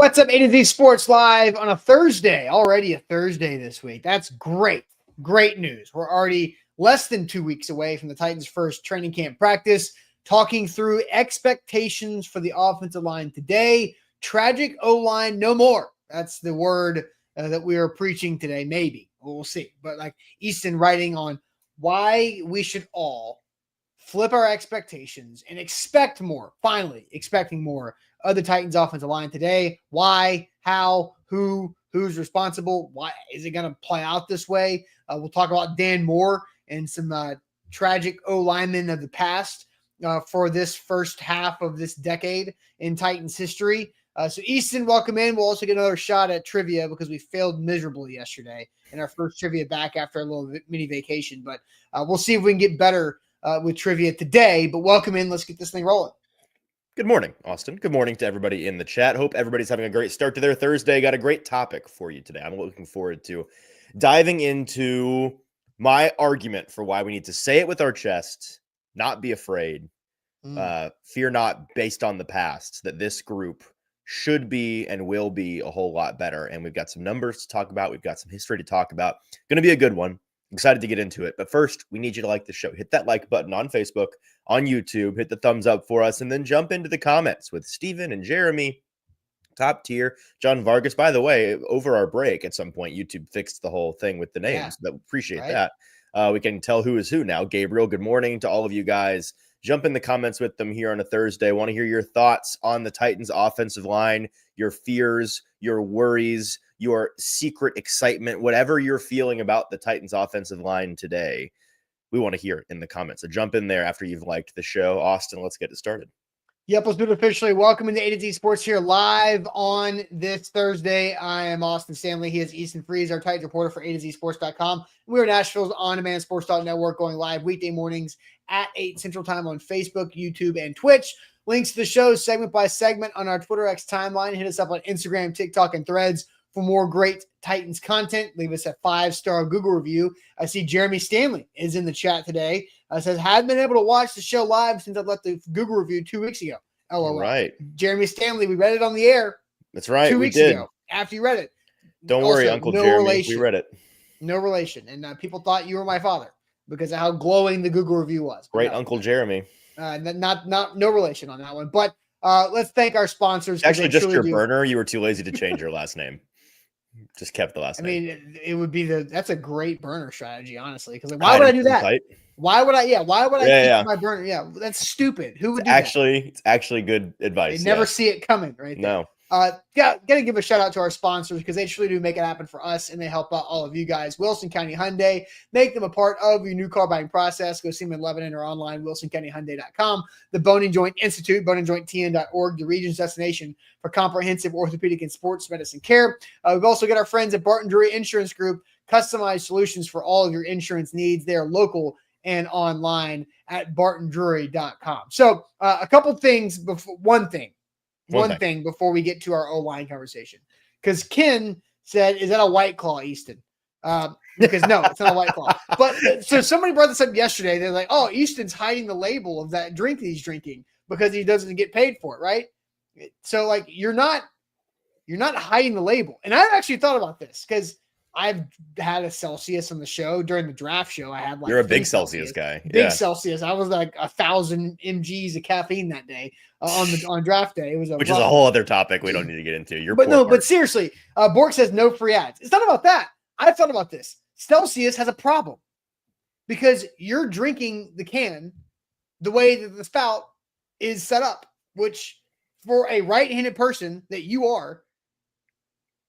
What's up, A to Z Sports Live on a Thursday? Already a Thursday this week. That's great. Great news. We're already less than 2 weeks away from the Titans' first training camp practice, talking through expectations for the offensive line today. Tragic O-line, no more. That's the word that we are preaching today. Maybe. We'll see. But like Easton writing on why we should all flip our expectations and expect more, finally expecting more of the Titans offensive line today. Why, how, who's responsible? Why is it going to play out this way? We'll talk about Dan Moore and some tragic O-linemen of the past for this first half of this decade in Titans history. So Easton, welcome in. We'll also get another shot at trivia because we failed miserably yesterday in our first trivia back after a little mini vacation. But we'll see if we can get better with trivia today. But welcome in. Let's get this thing rolling. Good morning, Austin. Good morning to everybody in the chat. Hope everybody's having a great start to their Thursday. Got a great topic for you today. I'm looking forward to diving into my argument for why we need to say it with our chest, not be afraid, fear not based on the past, that this group should be and will be a whole lot better. And we've got some numbers to talk about. We've got some history to talk about. Going to be a good one. Excited to get into it. But first, we need you to like the show. Hit that like button on Facebook, on YouTube. Hit the thumbs up for us, and then jump into the comments with Steven and Jeremy. Top tier. John Vargas, by the way, over our break at some point, YouTube fixed the whole thing with the names. Yeah, appreciate that. We can tell who is who now. Gabriel, good morning to all of you guys. Jump in the comments with them here on a Thursday. I want to hear your thoughts on the Titans offensive line, your fears, your worries, your secret excitement, whatever you're feeling about the Titans offensive line today. We want to hear it in the comments. So jump in there after you've liked the show. Austin, let's get it started. Yep, let's do it officially. Welcome into A to Z Sports here live on this Thursday. I am Austin Stanley. He is Easton Freeze, our Titans reporter for A to Z Sports.com. We are Nashville's on-demand sports talk network, going live weekday mornings at 8 Central Time on Facebook, YouTube, and Twitch. Links to the show segment by segment on our Twitter X timeline. Hit us up on Instagram, TikTok, and Threads for more great Titans content. Leave us a 5-star Google review. I see Jeremy Stanley is in the chat today. Says, hadn't been able to watch the show live since I left the Google review 2 weeks ago. LOL. Right. Jeremy Stanley, we read it on the air. That's right. 2 weeks ago after you read it. Don't worry, Uncle Jeremy. We read it. No relation. And people thought you were my father because of how glowing the Google review was. Great Uncle Jeremy. No relation on that one. But let's thank our sponsors. Actually, just your burner. You were too lazy to change your last name. Just kept the last name. I mean, it would be that's a great burner strategy, honestly. Because why would I do that? Tight. Why would I keep my burner? Yeah, that's stupid. Who would do that? It's actually good advice. They never see it coming, right? No. Gotta give a shout out to our sponsors because they truly do make it happen for us and they help out all of you guys. Wilson County Hyundai, make them a part of your new car buying process. Go see them in Lebanon or online, wilsoncountyhyundai.com. The Bone and Joint Institute, boneandjointtn.org, the region's destination for comprehensive orthopedic and sports medicine care. We've also got our friends at Barton Drury Insurance Group, customized solutions for all of your insurance needs. They are local and online at bartondrury.com. So a couple things before one thing before we get to our O-line conversation. Because Ken said, is that a White Claw, Easton? Because no, it's not a White Claw. But so somebody brought this up yesterday. They're like, oh, Easton's hiding the label of that drink that he's drinking because he doesn't get paid for it, right? So like you're not hiding the label. And I've actually thought about this because I've had a Celsius on the show during the draft show. I had you're a big Celsius guy. Big Celsius. I was like 1,000 mgs of caffeine that day on draft day. It was which is a whole other topic we don't need to get into. But seriously, Bork says no free ads. It's not about that. I've thought about this. Celsius has a problem because you're drinking the can the way that the spout is set up, which for a right-handed person that you are,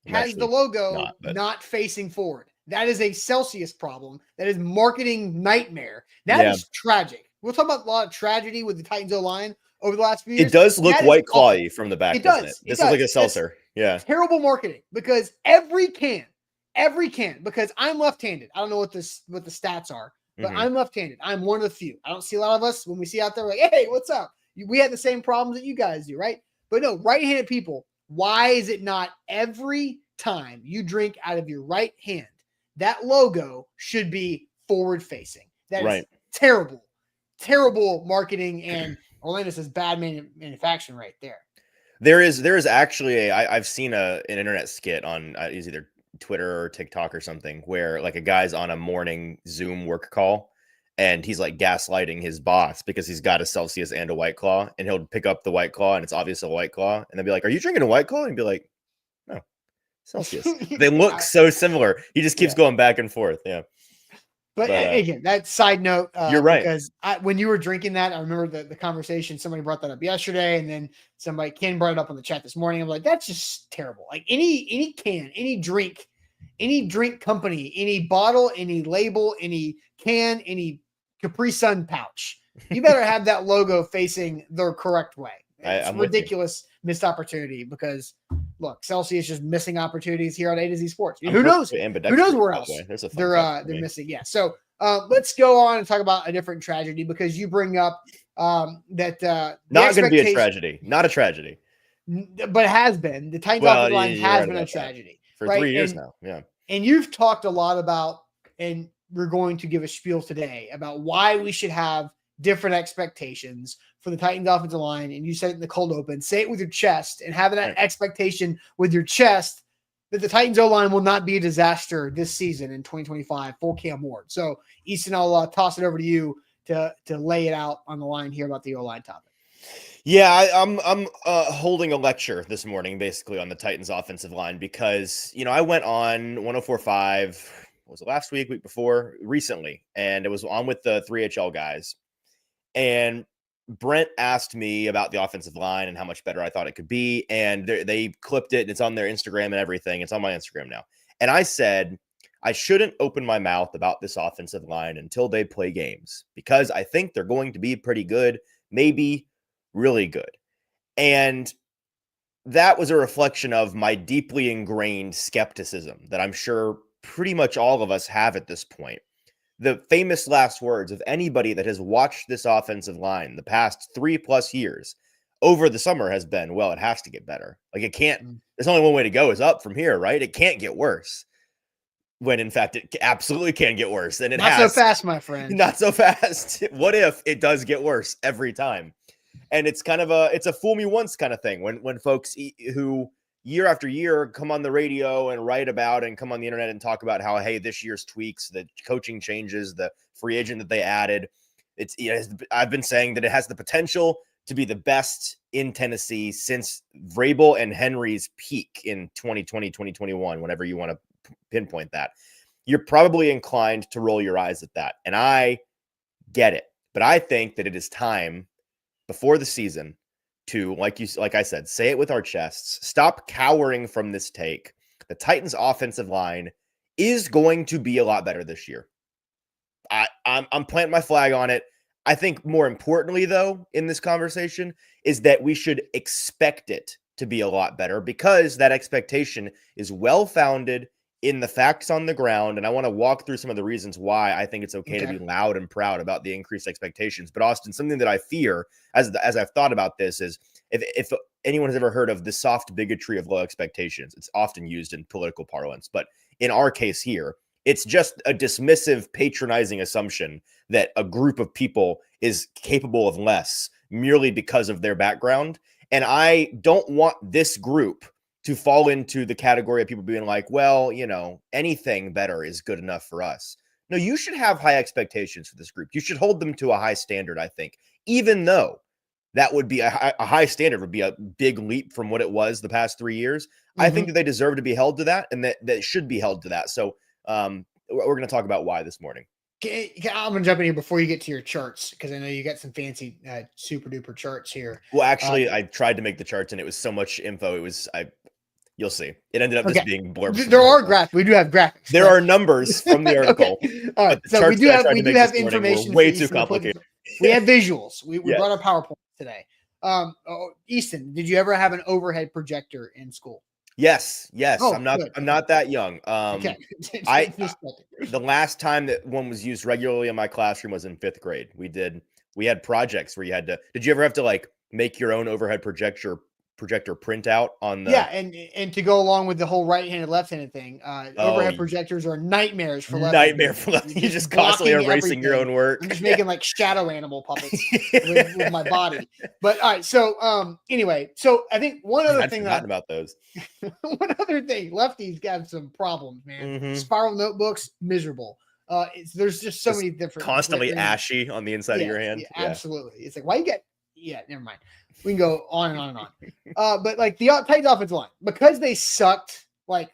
has the logo not facing forward. That is a Celsius problem. That is marketing nightmare. That is tragic. We'll talk about a lot of tragedy with the Titans O-line over the last few years. It does look White Clawy from the back, doesn't it? This is like a seltzer. Yeah. Terrible marketing because every can, because I'm left-handed. I don't know what the stats are, but I'm left-handed. I'm one of the few. I don't see a lot of us when we see out there like, hey, what's up? We had the same problems that you guys do, right? But no, right-handed people, why is it not every time you drink out of your right hand, that logo should be forward facing? That is terrible marketing. And Orlando says bad manufacturing right there. There is actually I've seen an internet skit on is either Twitter or TikTok or something where like a guy's on a morning Zoom work call and he's like gaslighting his boss because he's got a Celsius and a White Claw, and he'll pick up the White Claw and it's obvious a White Claw, and they'll be like, "Are you drinking a White Claw?" And he'd be like, "No, Celsius." They look so similar. He just keeps going back and forth. Yeah. But again, that side note, you're right. Because when you were drinking that, I remember the conversation. Somebody brought that up yesterday, and then Ken brought it up on the chat this morning. I'm like, that's just terrible. Like any can, any drink company, any bottle, any label, any can, any Capri Sun pouch, you better have that logo facing the correct way. It's ridiculous missed opportunity because look, Celsius is just missing opportunities here on A to Z Sports. Who knows? Who knows where else they're missing? Yeah. So let's go on and talk about a different tragedy because you bring up that not going to be a tragedy, not a tragedy, but it has been. The Titans offensive line has been a tragedy for 3 years now. Yeah. And you've talked a lot about, and we're going to give a spiel today about why we should have different expectations for the Titans offensive line. And you said it in the cold open, say it with your chest, and having that expectation with your chest that the Titans O-line will not be a disaster this season in 2025, full Cam Ward. So Easton, I'll toss it over to you to lay it out on the line here about the O-line topic. Yeah, I'm holding a lecture this morning basically on the Titans offensive line because, I went on 104.5, was it last week before, recently, and it was on with the 3HL guys. And Brent asked me about the offensive line and how much better I thought it could be. And they clipped it. And it's on their Instagram and everything. It's on my Instagram now. And I said, I shouldn't open my mouth about this offensive line until they play games because I think they're going to be pretty good, maybe really good. And that was a reflection of my deeply ingrained skepticism that I'm sure pretty much all of us have at this point. The famous last words of anybody that has watched this offensive line the past 3+ years over the summer has been, well, it has to get better. Like it can't, there's only one way to go is up from here, right? It can't get worse. When in fact, it absolutely can get worse. And it not so fast, my friend. Not so fast. What if it does get worse every time? And it's kind of it's a fool me once kind of thing when folks who year after year come on the radio and write about and come on the internet and talk about how, hey, this year's tweaks, the coaching changes, the free agent that they added. I've been saying that it has the potential to be the best in Tennessee since Vrabel and Henry's peak in 2020, 2021, whenever you want to pinpoint that. You're probably inclined to roll your eyes at that. And I get it. But I think that it is time before the season to, like I said, say it with our chests. Stop cowering from this take. The Titans offensive line is going to be a lot better this year. I'm planting my flag on it. I think more importantly, though, in this conversation is that we should expect it to be a lot better because that expectation is well-founded in the facts on the ground. And I want to walk through some of the reasons why I think it's okay to be loud and proud about the increased expectations. But Austin, something that I fear as I've thought about this is if anyone has ever heard of the soft bigotry of low expectations, it's often used in political parlance. But in our case here, it's just a dismissive, patronizing assumption that a group of people is capable of less merely because of their background. And I don't want this group to fall into the category of people being like, well, anything better is good enough for us. No, you should have high expectations for this group. You should hold them to a high standard, I think, even though that would be a high standard, would be a big leap from what it was the past 3 years. Mm-hmm. I think that they deserve to be held to that and that should be held to that. So we're going to talk about why this morning. I'm going to jump in here before you get to your charts because I know you got some fancy super duper charts here. Well, actually, I tried to make the charts and it was so much info. You'll see. It ended up just being blurb. There are graphics. We do have graphics. There are numbers from the article. All right. So we do have information. Way too complicated. We have visuals. We brought a PowerPoint today. Easton, did you ever have an overhead projector in school? Yes. I'm not that young. The last time that one was used regularly in my classroom was in 5th grade. We had projects where you had to. Did you ever have to make your own overhead projector projector printout on the. Yeah, and to go along with the whole right-handed, left-handed thing, overhead Oh, projectors are nightmares for nightmare left-handed. for left. You're You're just constantly blocking erasing your everything. own work. I'm just making like shadow animal puppets with my body. But all right, so anyway, so I think one other I'd thing forgotten about those. one other thing, lefties got some problems, man. Mhm. Spiral notebooks, miserable. There's just so many different Constantly glittering- ashy on the inside of your hand. Yeah, absolutely. It's like, why you get? Yeah, never mind. We can go on and on and on. But like the Titans offensive line, because they sucked like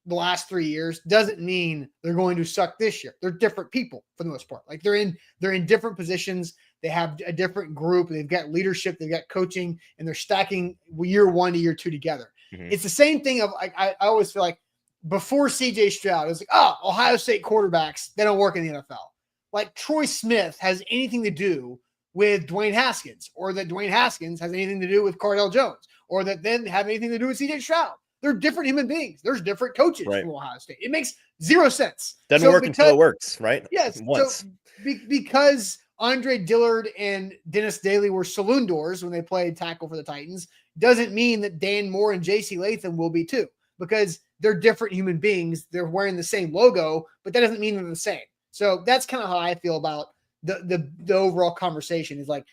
the last 3 years, doesn't mean they're going to suck this year. They're different people for the most part. Like they're in different positions. They have a different group. They've got leadership. They've got coaching, and they're stacking year 1 to year 2 together. Mhm. It's the same thing of like I always feel like before CJ Stroud, it was like, Ohio State quarterbacks, they don't work in the NFL. Like Troy Smith has anything to do with Dwayne Haskins, or that Dwayne Haskins has anything to do with Cardell Jones, or that then have anything to do with CJ Stroud. They're different human beings. There's different coaches from Ohio State. It makes zero sense. Doesn't work until it works, right? Yes. Once. So because Andre Dillard and Dennis Daly were saloon doors when they played tackle for the Titans, doesn't mean that Dan Moore and JC Latham will be too, because they're different human beings. They're wearing the same logo, but that doesn't mean they're the same. So that's kind of how I feel about the overall conversation. Is like,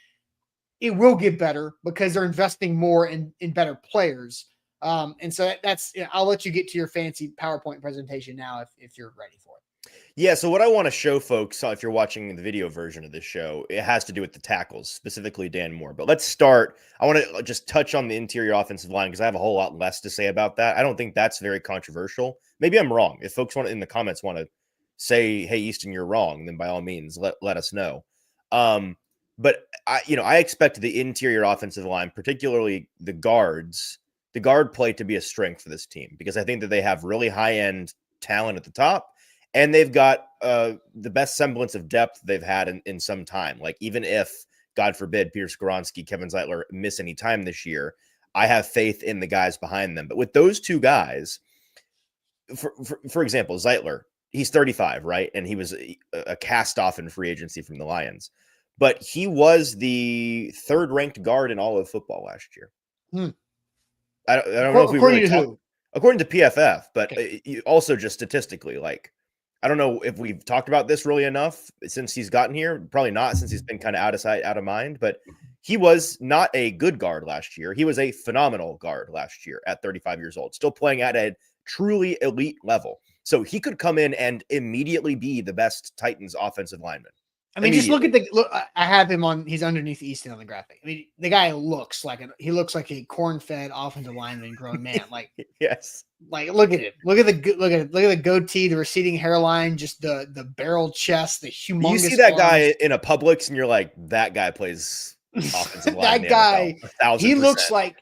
it will get better because they're investing more in better players. And so that's, I'll let you get to your fancy PowerPoint presentation now if you're ready for it. Yeah, so what I want to show folks, if you're watching the video version of this show, it has to do with the tackles, specifically Dan Moore. But let's start. I want to just touch on the interior offensive line because I have a whole lot less to say about that. I don't think that's very controversial. Maybe I'm wrong. If folks in the comments want to say, hey, Easton, you're wrong, then by all means, let us know. But I expect the interior offensive line, particularly the guard play, to be a strength for this team, because I think that they have really high-end talent at the top, and they've got the best semblance of depth they've had in some time. Like, even if, God forbid, Peter Skoronski, Kevin Zeitler miss any time this year, I have faith in the guys behind them. But with those two guys, for example, Zeitler, he's 35, right? And he was a cast-off in free agency from the Lions. But he was the third-ranked guard in all of football last year. I don't know if we really talked, according to PFF, but also just statistically. Like, I don't know if we've talked about this really enough since he's gotten here. Probably not, since he's been kind of out of sight, out of mind. But he was not a good guard last year. He was a phenomenal guard last year at 35 years old, still playing at a truly elite level. So he could come in and immediately be the best Titans offensive lineman. I mean, just look at look. I have him on. He's underneath Easton on the graphic. I mean, the guy looks like a corn-fed offensive lineman, grown man. Like, yes. Like, look at it. Look at the goatee, the receding hairline, just the barrel chest, the humongous. You see that arms. Guy in a Publix, and you're like, that guy plays offensive line. That guy, he looks like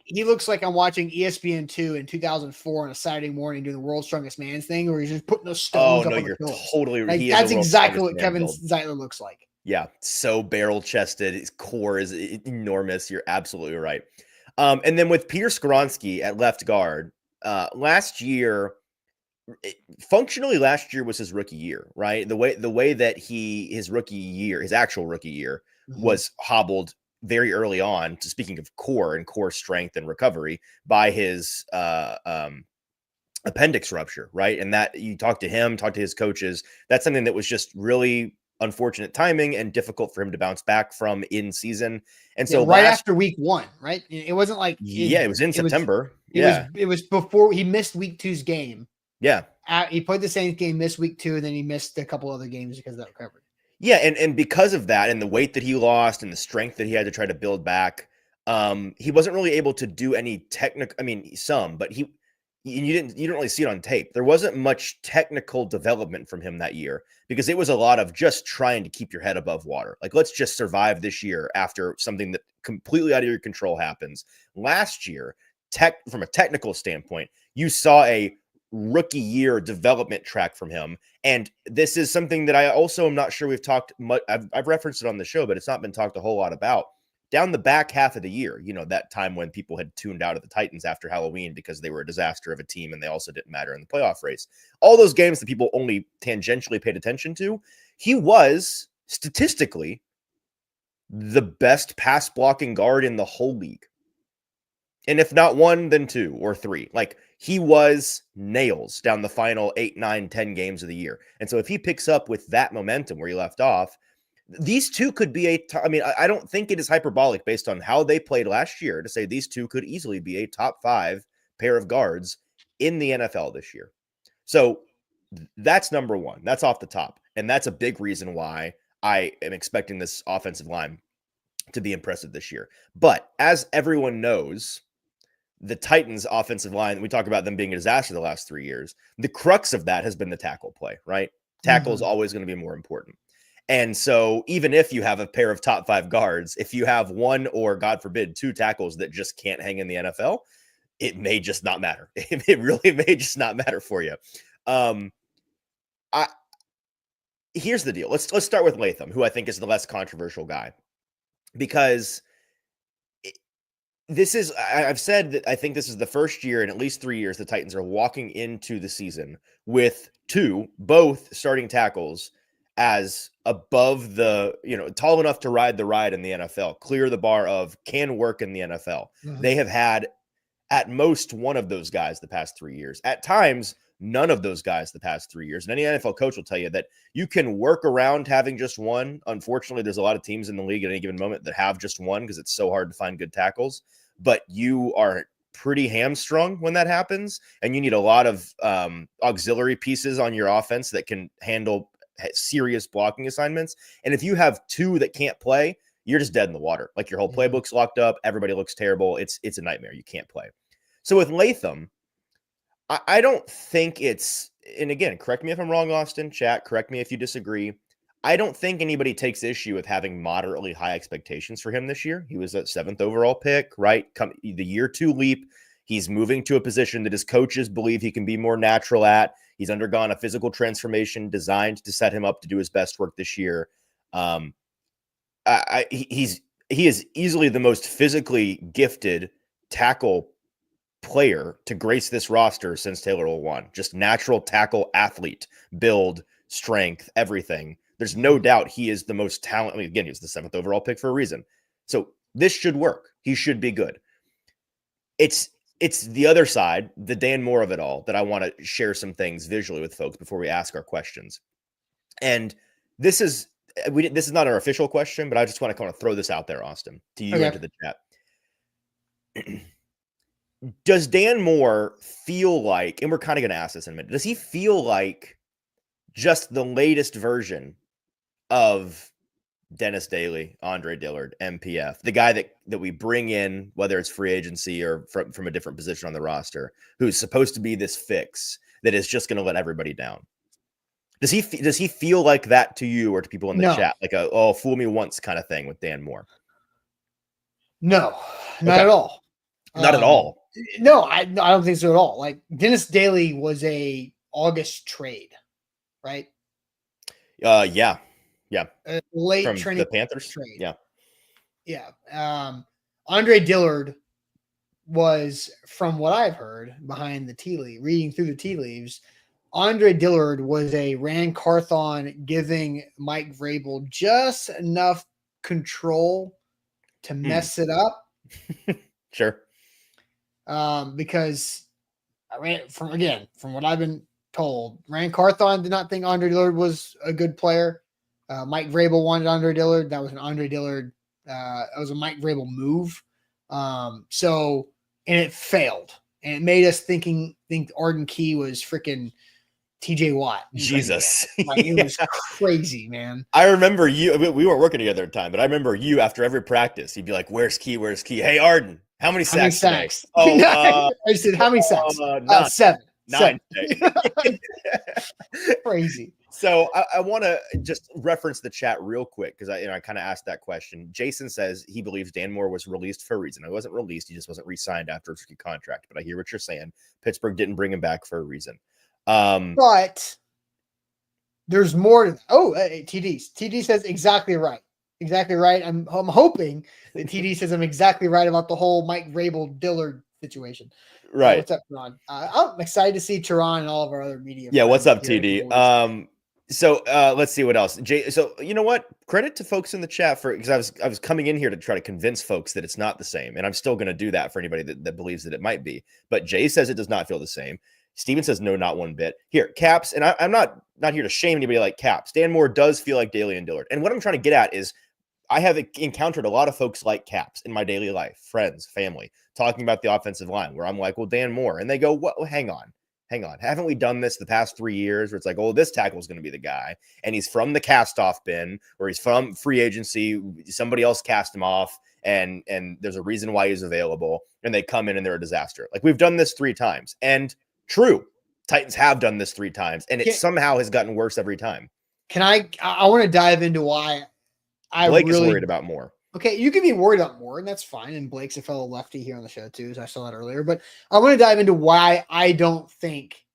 I'm watching ESPN2 in 2004 on a Saturday morning doing the World's Strongest Man thing, where he's just putting those stones up on the pillows. Totally. Like, that's exactly what Kevin Zeitler looks like. Yeah, so barrel chested. His core is enormous. You're absolutely right. And then with Peter Skoronski at left guard, functionally last year was his rookie year, right? The way that his actual rookie year was hobbled very early on, to speaking of core strength and recovery, by his appendix rupture, right? And that, you talk to his coaches, that's something that was just really unfortunate timing and difficult for him to bounce back from in season. And so after week 1, right? It wasn't like it was in September. It was before he missed week 2's game. Yeah. He played the Saints game, missed week 2, and then he missed a couple other games because of that recovery. Yeah, and because of that, and the weight that he lost and the strength that he had to try to build back, he wasn't really able to do any technical. I mean, some, but you didn't really see it on tape. There wasn't much technical development from him that year, because it was a lot of just trying to keep your head above water. Like, let's just survive this year after something that completely out of your control happens. Last year, from a technical standpoint, you saw a rookie year development track from him. And this is something that I also am not sure we've talked much. I've referenced it on the show, but it's not been talked a whole lot about. Down the back half of the year, that time when people had tuned out of the Titans after Halloween because they were a disaster of a team and they also didn't matter in the playoff race. All those games that people only tangentially paid attention to, he was statistically the best pass blocking guard in the whole league. And if not one, then 2 or 3. Like, he was nails down the final 8, 9, 10 games of the year. And so if he picks up with that momentum where he left off, these two could be I don't think it is hyperbolic based on how they played last year to say these two could easily be a top 5 pair of guards in the NFL this year. So that's number one. That's off the top. And that's a big reason why I am expecting this offensive line to be impressive this year. But as everyone knows, the Titans offensive line, we talk about them being a disaster the last 3 years. The crux of that has been the tackle play, right? Tackle is always going to be more important. And so even if you have a pair of top 5 guards, if you have one or God forbid 2 tackles that just can't hang in the NFL, it may just not matter. It really may just not matter for you. Here's the deal. Let's start with Latham, who I think is the less controversial guy, because I've said that I think this is the first year in at least 3 years the Titans are walking into the season with both starting tackles as above tall enough to ride the ride in the NFL, clear the bar of can work in the NFL. They have had at most one of those guys the past 3 years. At times, none of those guys the past 3 years. And any NFL coach will tell you that you can work around having just one. Unfortunately, there's a lot of teams in the league at any given moment that have just one because it's so hard to find good tackles. But you are pretty hamstrung when that happens, and you need a lot of auxiliary pieces on your offense that can handle serious blocking assignments. And if you have 2 that can't play, you're just dead in the water. Like, your whole playbook's locked up. Everybody looks terrible. It's a nightmare. You can't play. So with Latham, I don't think it's, and again, correct me if I'm wrong, Austin, chat, correct me if you disagree. I don't think anybody takes issue with having moderately high expectations for him this year. He was a 7th overall pick, right? The year 2 leap. He's moving to a position that his coaches believe he can be more natural at. He's undergone a physical transformation designed to set him up to do his best work this year. He is easily the most physically gifted tackle player to grace this roster since Taylor Lewan. Just natural tackle athlete, build, strength, everything. There's no doubt he is the most talented. I mean, again, he was the 7th overall pick for a reason. So this should work. He should be good. It's the other side, the Dan Moore of it all, that I want to share some things visually with folks before we ask our questions. And this is not our official question, but I just want to kind of throw this out there, Austin, to you and to the chat. Does Dan Moore feel like, and we're kind of going to ask this in a minute, does he feel like just the latest version of Dennis Daly, Andre Dillard, MPF, the guy that we bring in, whether it's free agency or from a different position on the roster, who's supposed to be this fix that is just going to let everybody down? Does he feel like that to you or to people in the chat, like a fool me once kind of thing with Dan Moore? No, not at all. Not at all. No, I don't think so at all. Like, Dennis Daly was a August trade, right? Yeah. A late From training the Panthers trade. Yeah. Andre Dillard was, from what I've heard behind the reading through the tea leaves, Andre Dillard was a Ran Carthon giving Mike Vrabel just enough control to mess it up. Sure. Because from what I've been told, Ran Carthon did not think Andre Dillard was a good player. Mike Vrabel wanted Andre Dillard. That was an Andre Dillard. It was a Mike Vrabel move. And it failed, and it made us think Arden Key was freaking TJ Watt. Jesus. Like, it was crazy, man. I remember you. We weren't working together at the time, but I remember you after every practice. You'd be like, "Where's Key? Where's Key? Hey, Arden, how many sacks today?" Oh, I said, how many sacks? 7. 9. Crazy. So I want to just reference the chat real quick because I kind of asked that question. Jason says he believes Dan Moore was released for a reason. He wasn't released. He just wasn't re-signed after his rookie contract. But I hear what you're saying. Pittsburgh didn't bring him back for a reason. But there's more. TD says exactly right. Exactly right. I'm hoping that TD says I'm exactly right about the whole Mike Vrabel Dillard situation. Right. What's up, Teron? I'm excited to see Teron and all of our other media. Yeah. What's up, TD? So let's see what else. Jay, so you know what? Credit to folks in the chat for, because I was coming in here to try to convince folks that it's not the same, and I'm still going to do that for anybody that believes that it might be. But Jay says it does not feel the same. Steven says no, not one bit. Here, Caps, and I'm not here to shame anybody like Caps. Dan Moore does feel like Daly and Dillard, and what I'm trying to get at is I have encountered a lot of folks like Caps in my daily life, friends, family, talking about the offensive line, where I'm like, well, Dan Moore, and they go, what? Well, hang on. Haven't we done this the past 3 years where it's like, oh, this tackle is going to be the guy, and he's from the cast-off bin, or he's from free agency, somebody else cast him off, and there's a reason why he's available, and they come in and they're a disaster. Like, we've done this 3 times, and true, Titans have done this 3 times, and it somehow has gotten worse every time. I want to dive into why Blake is worried about Moore. Okay, you can be worried about Moore, and that's fine. And Blake's a fellow lefty here on the show, too, as I saw that earlier. But I want to dive into why I don't think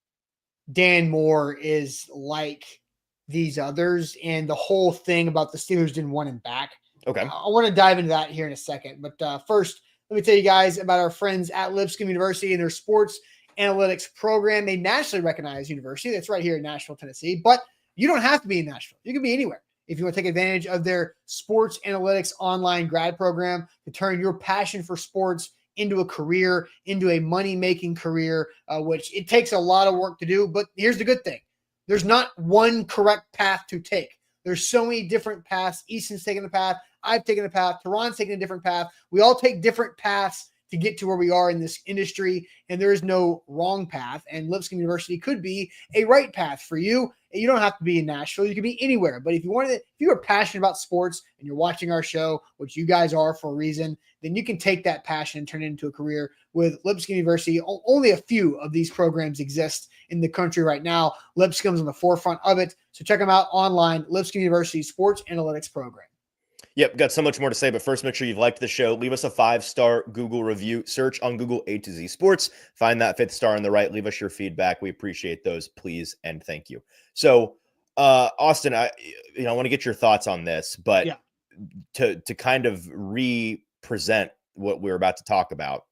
Dan Moore is like these others and the whole thing about the Steelers didn't want him back. Okay. I want to dive into that here in a second. But first, let me tell you guys about our friends at Lipscomb University and their sports analytics program, a nationally recognized university that's right here in Nashville, Tennessee. But you don't have to be in Nashville. You can be anywhere. If you want to take advantage of their sports analytics online grad program to turn your passion for sports into a career, into a money-making career, which it takes a lot of work to do. But here's the good thing. There's not one correct path to take. There's so many different paths. Easton's taking the path. I've taken the path. Teron's taking a different path. We all take different paths to get to where we are in this industry, and there is no wrong path. And Lipscomb University could be a right path for you. You don't have to be in Nashville. You can be anywhere. But if you are passionate about sports and you're watching our show, which you guys are for a reason, then you can take that passion and turn it into a career with Lipscomb University. Only a few of these programs exist in the country right now. Lipscomb's on the forefront of it. So check them out online, Lipscomb University Sports Analytics Program. Yep, got so much more to say, but first, make sure you've liked the show. Leave us a 5-star Google review. Search on Google A to Z Sports. Find that 5th star on the right. Leave us your feedback. We appreciate those, please, and thank you. So, Austin, I want to get your thoughts on this, but to kind of represent what we're about to talk about,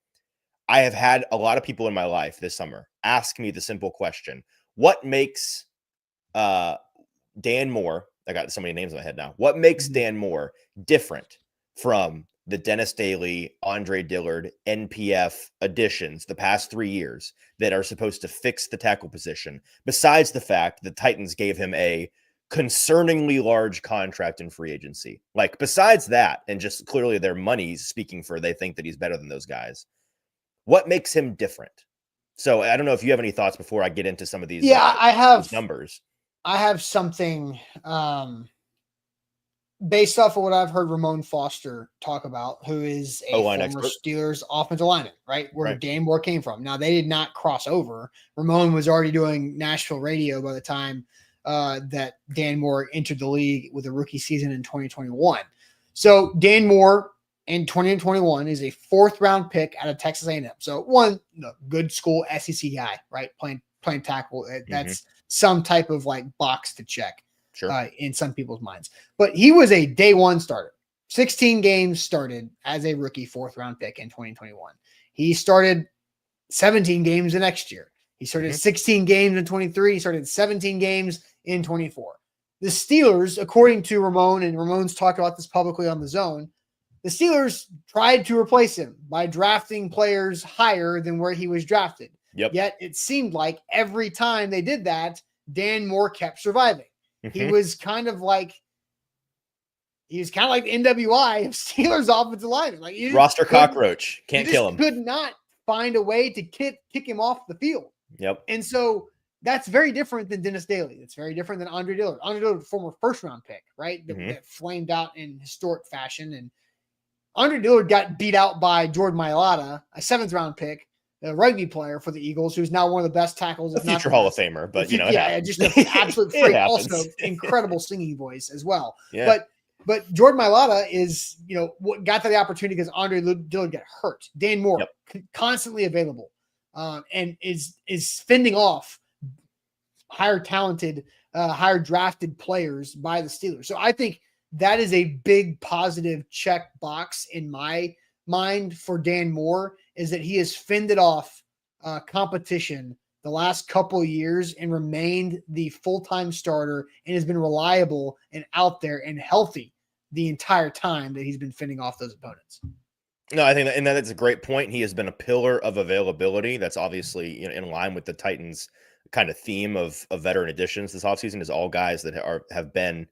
I have had a lot of people in my life this summer ask me the simple question: what makes Dan Moore? I got so many names in my head now. What makes Dan Moore different from the Dennis Daly, Andre Dillard, NPF additions the past 3 years that are supposed to fix the tackle position, besides the fact the Titans gave him a concerningly large contract in free agency? Like, besides that, and just clearly their money's speaking for they think that he's better than those guys, what makes him different? So I don't know if you have any thoughts before I get into some of these, I have these numbers. I have something based off of what I've heard Ramon Foster talk about, who is a former expert. Steelers offensive lineman, right? Where Dan Moore came from. Now, they did not cross over. Ramon was already doing Nashville radio by the time that Dan Moore entered the league with a rookie season in 2021. So Dan Moore in 2021 is a 4th-round pick out of Texas A&M. So one good school SEC guy, right? Playing tackle. That's some type of like box to check in some people's minds. But he was a day 1 starter. 16 games started as a rookie 4th-round pick in 2021. He started 17 games the next year. He started 16 games in 23. He started 17 games in 24. The Steelers, according to Ramon, and Ramon's talked about this publicly on The Zone, the Steelers tried to replace him by drafting players higher than where he was drafted. Yet it seemed like every time they did that, Dan Moore kept surviving. He was kind of like the NWI of Steelers offensive linemen. Like, roster cockroach, can't kill him. Could not find a way to kick him off the field. And so that's very different than Dennis Daly. It's very different than Andre Dillard. Andre Dillard, former 1st-round pick, right? That flamed out in historic fashion. And Andre Dillard got beat out by Jordan Mailata, a 7th-round pick, a rugby player for the Eagles, who's now one of the best tackles. A future Hall of Famer, but just an absolute freak. Also, incredible singing voice as well. But Jordan Mailata is, what got to the opportunity because Andre Dillard got hurt. Dan Moore, constantly available, and is fending off higher talented, higher drafted players by the Steelers. So I think that is a big positive check box in my mind for Dan Moore, is that he has fended off competition the last couple of years and remained the full-time starter and has been reliable and out there and healthy the entire time that he's been fending off those opponents. No, I think that's a great point. He has been a pillar of availability. That's obviously in line with the Titans' kind of theme of veteran additions this offseason, is all guys that have been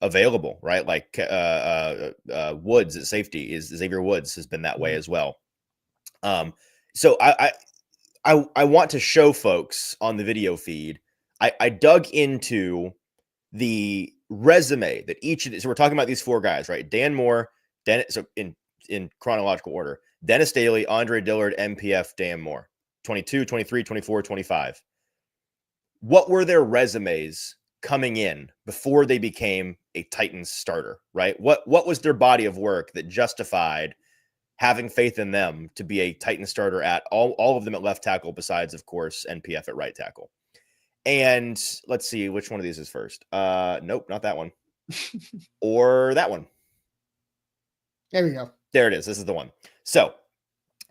available, right? Like Woods at safety, is Xavier Woods has been that way as well. So I want to show folks on the video feed. I dug into the resume that each of these. So we're talking about these four guys, right? Dan Moore, so in chronological order: Dennis Daly, Andre Dillard, MPF, Dan Moore, 22, 23, 24, 25. What were their resumes coming in before they became a Titans starter, right? What was their body of work that justified having faith in them to be a Titan starter at all of them at left tackle, besides, of course, NPF at right tackle? And let's see, which one of these is first? Nope, not that one. Or that one. There we go. There it is. This is the one. So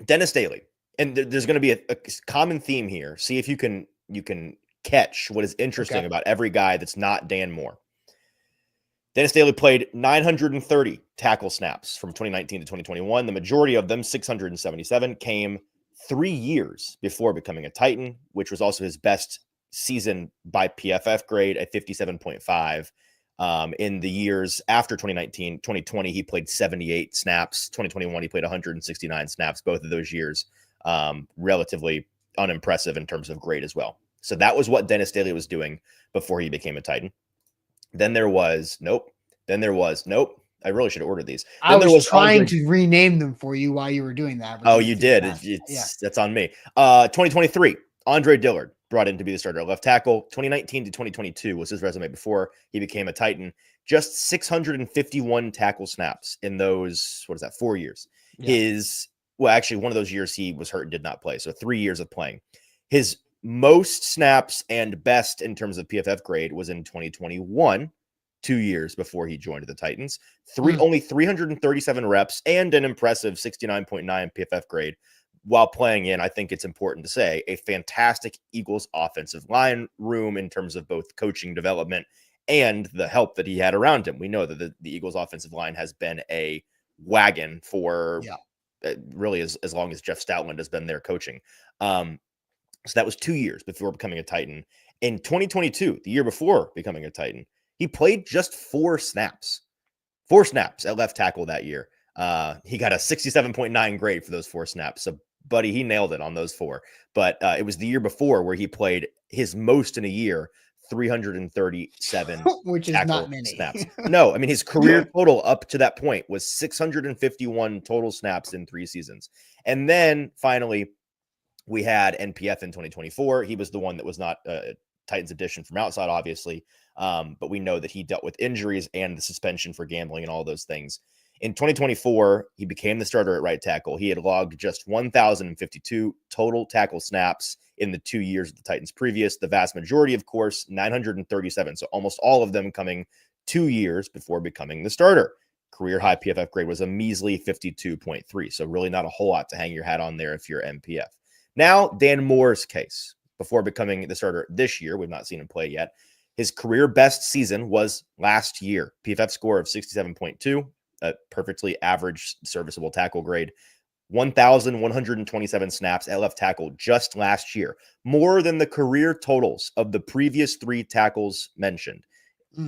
Dennis Daly, and there's going to be a common theme here. See if you can catch what is interesting about every guy that's not Dan Moore. Dennis Daly played 930 tackle snaps from 2019 to 2021. The majority of them, 677, came 3 years before becoming a Titan, which was also his best season by PFF grade at 57.5. In the years after 2019, 2020, he played 78 snaps. 2021, he played 169 snaps. Both of those years, relatively unimpressive in terms of grade as well. So that was what Dennis Daly was doing before he became a Titan. Then there was nope. I really should have ordered these. I was trying to rename them for you while you were doing that. Oh, you did. That's on me. 2023, Andre Dillard brought in to be the starter at left tackle. 2019 to 2022 was his resume before he became a Titan. Just 651 tackle snaps in those, 4 years. Yeah. Actually, one of those years he was hurt and did not play. So 3 years of playing. His most snaps and best in terms of PFF grade was in 2021, 2 years before he joined the Titans. Only 337 reps and an impressive 69.9 PFF grade while playing in, I think it's important to say, a fantastic Eagles offensive line room in terms of both coaching development and the help that he had around him. We know that the Eagles offensive line has been a wagon for really as long as Jeff Stoutland has been there coaching. So that was 2 years before becoming a Titan. In 2022, the year before becoming a Titan, he played just 4 snaps at left tackle that year. He got a 67.9 grade for those 4 snaps. So, buddy, he nailed it on those 4. But it was the year before where he played his most in a year, 337 which is not many snaps. No, I mean, his career total up to that point was 651 total snaps in 3 seasons. And then finally, we had NPF in 2024. He was the one that was not Titans edition from outside, obviously. But we know that he dealt with injuries and the suspension for gambling and all those things. In 2024, he became the starter at right tackle. He had logged just 1,052 total tackle snaps in the 2 years of the Titans previous. The vast majority, of course, 937. So almost all of them coming 2 years before becoming the starter. Career high PFF grade was a measly 52.3. So really not a whole lot to hang your hat on there if you're MPF. Now, Dan Moore's case. Before becoming the starter this year, we've not seen him play yet. His career best season was last year. PFF score of 67.2, a perfectly average serviceable tackle grade. 1,127 snaps at left tackle just last year. More than the career totals of the previous 3 tackles mentioned.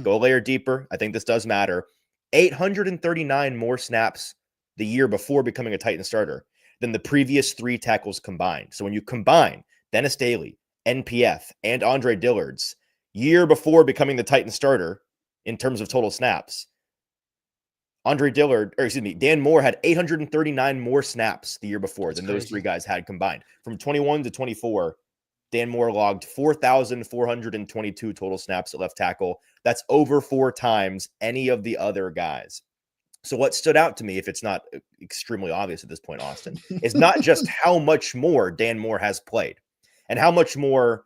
Go a layer deeper. I think this does matter. 839 more snaps the year before becoming a Titan starter than the previous 3 tackles combined. So when you combine Dennis Daly, NPF, and Andre Dillard's year before becoming the Titan starter in terms of total snaps, Dan Moore had 839 more snaps the year before than those 3 guys had combined. From 21 to 24, Dan Moore logged 4,422 total snaps at left tackle. That's over 4 times any of the other guys. So what stood out to me, if it's not extremely obvious at this point, Austin, is not just how much more Dan Moore has played and how much more,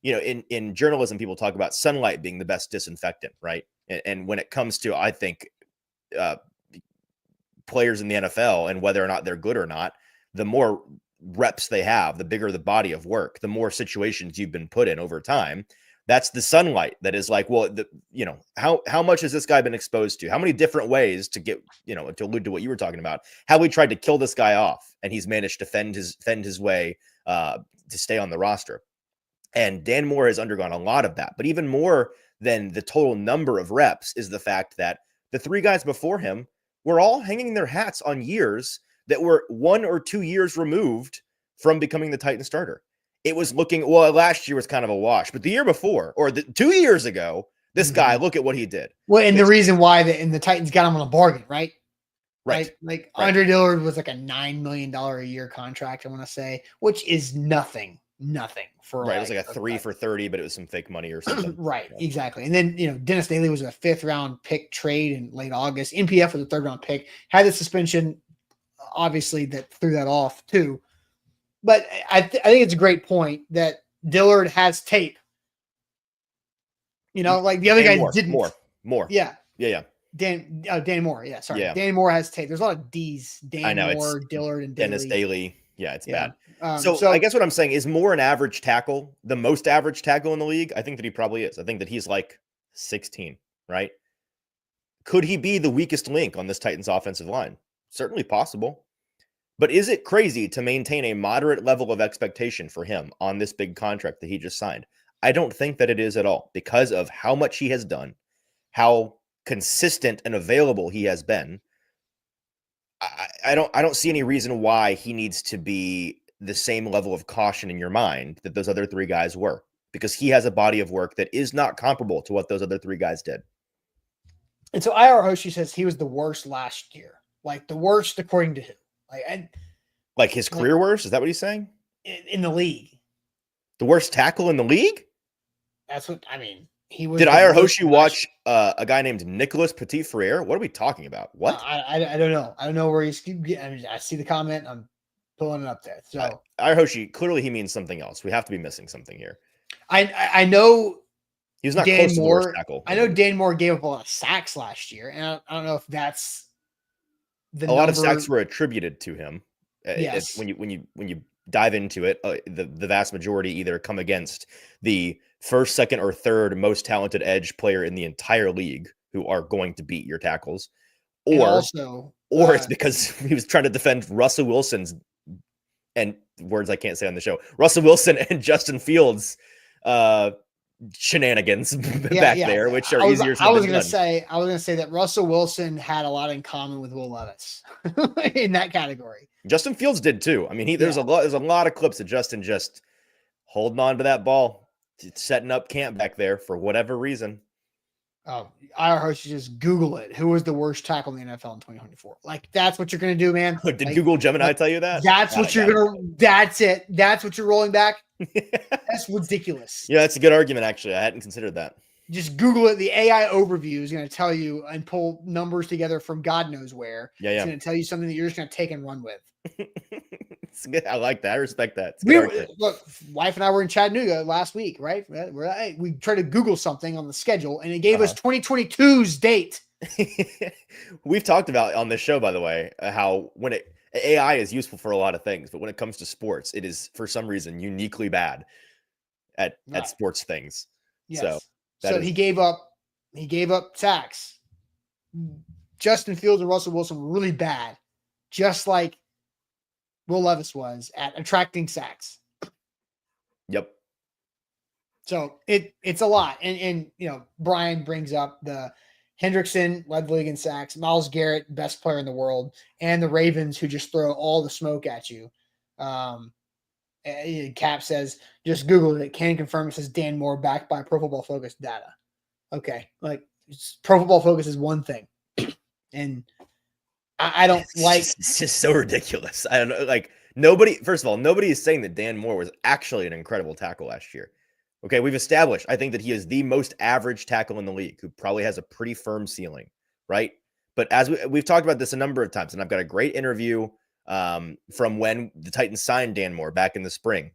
in journalism, people talk about sunlight being the best disinfectant, right? And when it comes to, I think, players in the NFL and whether or not they're good or not, the more reps they have, the bigger the body of work, the more situations you've been put in over time. That's the sunlight that is like, well, how much has this guy been exposed to? How many different ways to get, to allude to what you were talking about, how we tried to kill this guy off, and he's managed to fend his way to stay on the roster. And Dan Moore has undergone a lot of that. But even more than the total number of reps is the fact that the three guys before him were all hanging their hats on years that were 1 or 2 years removed from becoming the Titan starter. It was looking, well, last year was kind of a wash, but the year before, or 2 years ago, this guy, look at what he did. Well, and the reason why the Titans got him on a bargain, right? Right. Like Andre Dillard was like a $9 million a year contract, I want to say, which is nothing for right. It was like a 3 for 30, but it was some fake money or something. Right. Yeah. Exactly. And then, Dennis Daly was a 5th round pick trade in late August. NPF was a 3rd round pick, had the suspension, obviously, that threw that off too. But I think it's a great point that Dillard has tape. Like the other guys didn't. More. Yeah. Yeah. Dan Moore. Yeah. Sorry. Yeah. Dan Moore has tape. There's a lot of D's. I know, Moore, Dillard, and Daly. Dennis Daly. Yeah, it's bad. So I guess what I'm saying is Moore an average tackle, the most average tackle in the league. I think that he probably is. I think that he's like 16, right? Could he be the weakest link on this Titans offensive line? Certainly possible. But is it crazy to maintain a moderate level of expectation for him on this big contract that he just signed? I don't think that it is at all, because of how much he has done, how consistent and available he has been. I don't see any reason why he needs to be the same level of caution in your mind that those other 3 guys were, because he has a body of work that is not comparable to what those other 3 guys did. And so IR Hoshi says he was the worst last year, like the worst according to him. Like his career worst? Is that what he's saying? In the league. The worst tackle in the league? That's what I mean. He was. Did IR Hoshi watch a guy named Nicholas Petit Frere? What are we talking about? What? I don't know. I don't know where he's. I see the comment. I'm pulling it up there. So IR Hoshi, clearly he means something else. We have to be missing something here. I know. He was not close to the worst tackle. I know Dan Moore gave up a lot of sacks last year, and I don't know if that's a lot of sacks were attributed to him. Yes. When you dive into it, the vast majority either come against the first, second, or third most talented edge player in the entire league, who are going to beat your tackles, or it's because he was trying to defend Russell Wilson's, and words I can't say on the show, Russell Wilson and Justin Fields shenanigans there, which are easier. I was going to say that Russell Wilson had a lot in common with Will Levis in that category. Justin Fields did too. I mean, there's a lot of clips of Justin just holding on to that ball, setting up camp back there for whatever reason. Oh, IR host, just Google it. Who was the worst tackle in the NFL in 2024? Like, that's what you're going to do, man. Did Google Gemini tell you that? That's what you're going to, that's it. That's what you're rolling back. That's ridiculous. Yeah, that's a good argument, actually. I hadn't considered that. Just Google it. The AI overview is going to tell you and pull numbers together from God knows where. Yeah. It's going to tell you something that you're just going to take and run with. It's good. I like that. I respect that. Look, wife and I were in Chattanooga last week, right? We tried to Google something on the schedule, and it gave us 2022's date. We've talked about on this show, by the way, how when AI is useful for a lot of things, but when it comes to sports, it is for some reason uniquely bad at sports things. Yes. So he gave up sacks. Justin Fields and Russell Wilson were really bad, just like Will Levis was at attracting sacks. Yep. So it's a lot. And Brian brings up the Hendrickson led the league in sacks, Myles Garrett, best player in the world, and the Ravens, who just throw all the smoke at you. Cap says, just Google it. Can confirm it says Dan Moore backed by Pro Football Focus data. Okay. Like, Pro Football Focus is one thing. And I don't it's just so ridiculous. I don't know. Like, nobody is saying that Dan Moore was actually an incredible tackle last year. Okay. We've established, I think, that he is the most average tackle in the league, who probably has a pretty firm ceiling. Right. But as we've talked about this a number of times, and I've got a great interview from when the Titans signed Dan Moore back in the spring.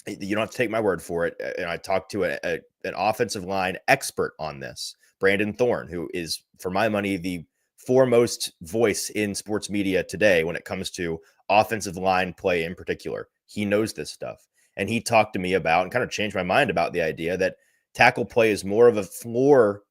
You don't have to take my word for it. And I talked to an offensive line expert on this, Brandon Thorne, who is, for my money, the foremost voice in sports media today when it comes to offensive line play in particular. He knows this stuff. And he talked to me about and kind of changed my mind about the idea that tackle play is more of a floor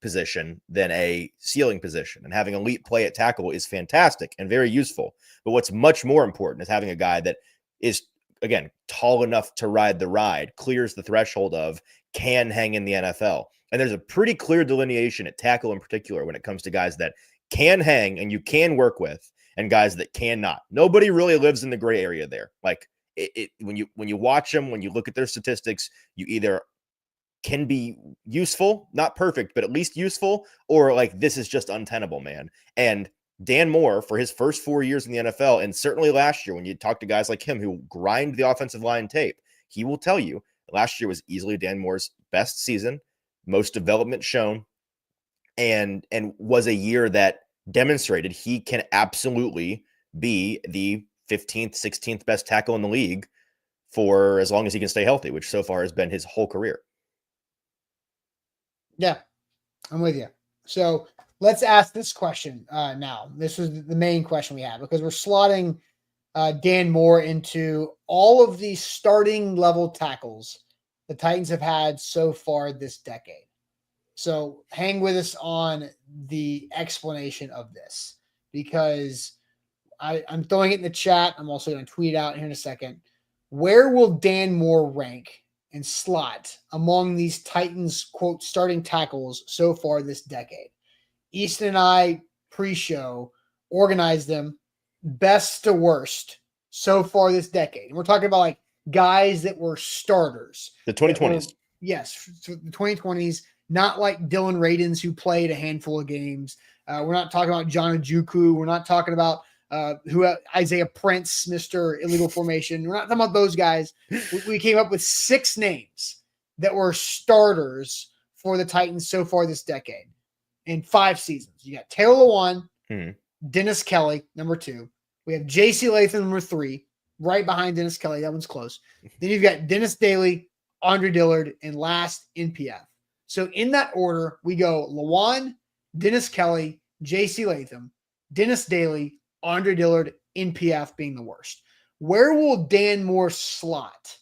position than a ceiling position. And having elite play at tackle is fantastic and very useful. But what's much more important is having a guy that is, again, tall enough to ride the ride, clears the threshold of, can hang in the NFL. And there's a pretty clear delineation at tackle in particular when it comes to guys that can hang and you can work with and guys that cannot. Nobody really lives in the gray area there. Like when you watch them, when you look at their statistics, you either can be useful, not perfect, but at least useful, or like this is just untenable, man. And Dan Moore, for his first 4 years in the NFL, and certainly last year, when you talk to guys like him who grind the offensive line tape, he will tell you last year was easily Dan Moore's best season, most development shown, and was a year that demonstrated he can absolutely be the 15th, 16th best tackle in the league for as long as he can stay healthy, which so far has been his whole career. Yeah, I'm with you. So let's ask this question now. This is the main question we have because we're slotting Dan Moore into all of the starting level tackles the Titans have had so far this decade. So hang with us on the explanation of this because I'm throwing it in the chat. I'm also going to tweet out here in a second. Where will Dan Moore rank and slot among these Titans, quote, starting tackles so far this decade? Easton and I pre-show organized them best to worst so far this decade. And we're talking about like guys that were starters. The 2020s. Yes, the 2020s, not like Dylan Radins who played a handful of games. We're not talking about John Ojukwu. We're not talking about Isaiah Prince, Mr. Illegal Formation. We're not talking about those guys. We came up with 6 names that were starters for the Titans so far this decade in 5 seasons. You got Taylor Lewan, Dennis Kelly, number 2. We have J.C. Latham, number 3, right behind Dennis Kelly. That one's close. Then you've got Dennis Daly, Andre Dillard, and last NPF. So in that order, we go Lewan, Dennis Kelly, J.C. Latham, Dennis Daly, Andre Dillard, NPF being the worst. Where will Dan Moore slot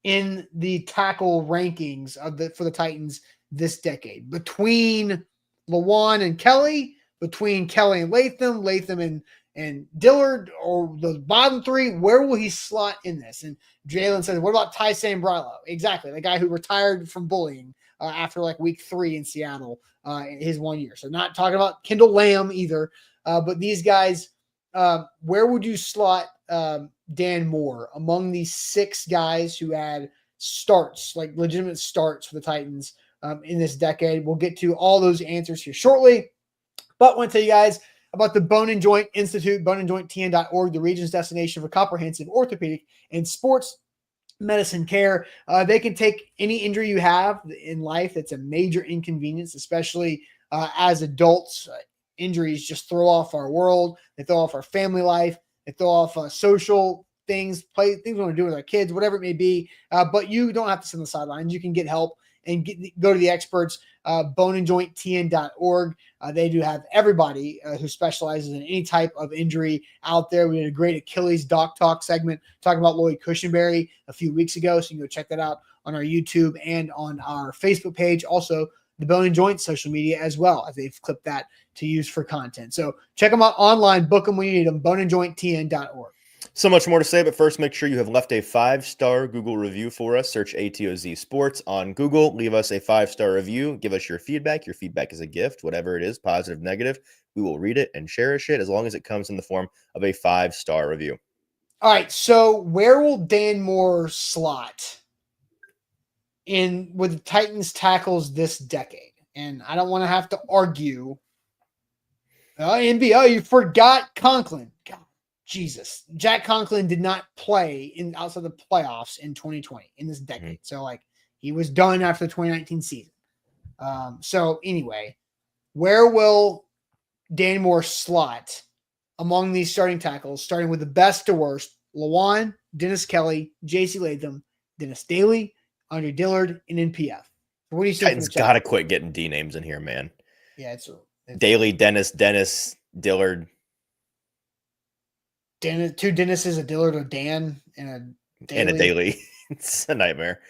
in the tackle rankings for the Titans this decade? Between Lewan and Kelly, between Kelly and Latham and Dillard, or the bottom 3, where will he slot in this? And Jalen said, what about Ty Sambrilo? Exactly, the guy who retired from bullying after like week 3 in Seattle, his 1 year. So not talking about Kendall Lamb either, but these guys, where would you slot Dan Moore among these 6 guys who had starts, like legitimate starts for the Titans in this decade? We'll get to all those answers here shortly. But I want to tell you guys about the Bone and Joint Institute, boneandjointtn.org, the region's destination for comprehensive orthopedic and sports medicine care. They can take any injury you have in life that's a major inconvenience, especially as adults. Injuries just throw off our world. They throw off our family life. They throw off social things, things we want to do with our kids, whatever it may be. But you don't have to sit on the sidelines. You can get help and go to the experts, boneandjointtn.org. They do have everybody who specializes in any type of injury out there. We did a great Achilles Doc Talk segment talking about Lloyd Cushenberry a few weeks ago, so you can go check that out on our YouTube and on our Facebook page. Also, the Bone and Joint social media as well, as they've clipped that to use for content. So check them out online, book them when you need them, boneandjointtn.org. So much more to say, but first, make sure you have left a 5-star Google review for us. Search ATOZ Sports on Google. Leave us a 5-star review. Give us your feedback. Your feedback is a gift, whatever it is, positive, negative. We will read it and cherish it as long as it comes in the form of a 5-star review. All right, so where will Dan Moore slot in with the Titans tackles this decade? And I don't want to have to argue. NBO, you forgot Conklin. God, Jesus. Jack Conklin did not play outside the playoffs in 2020 in this decade. So like he was done after the 2019 season. So anyway, where will Dan Moore slot among these starting tackles, starting with the best to worst? Lewan, Dennis Kelly, J.C. Latham, Dennis Daly, Andre Dillard, and NPF. What do you think? Titans got to quit getting D names in here, man. Yeah, it's Daly, Dennis, Dillard. Two Dennises, a Dillard, a Dan, and a Daily. And a Daily. It's a nightmare.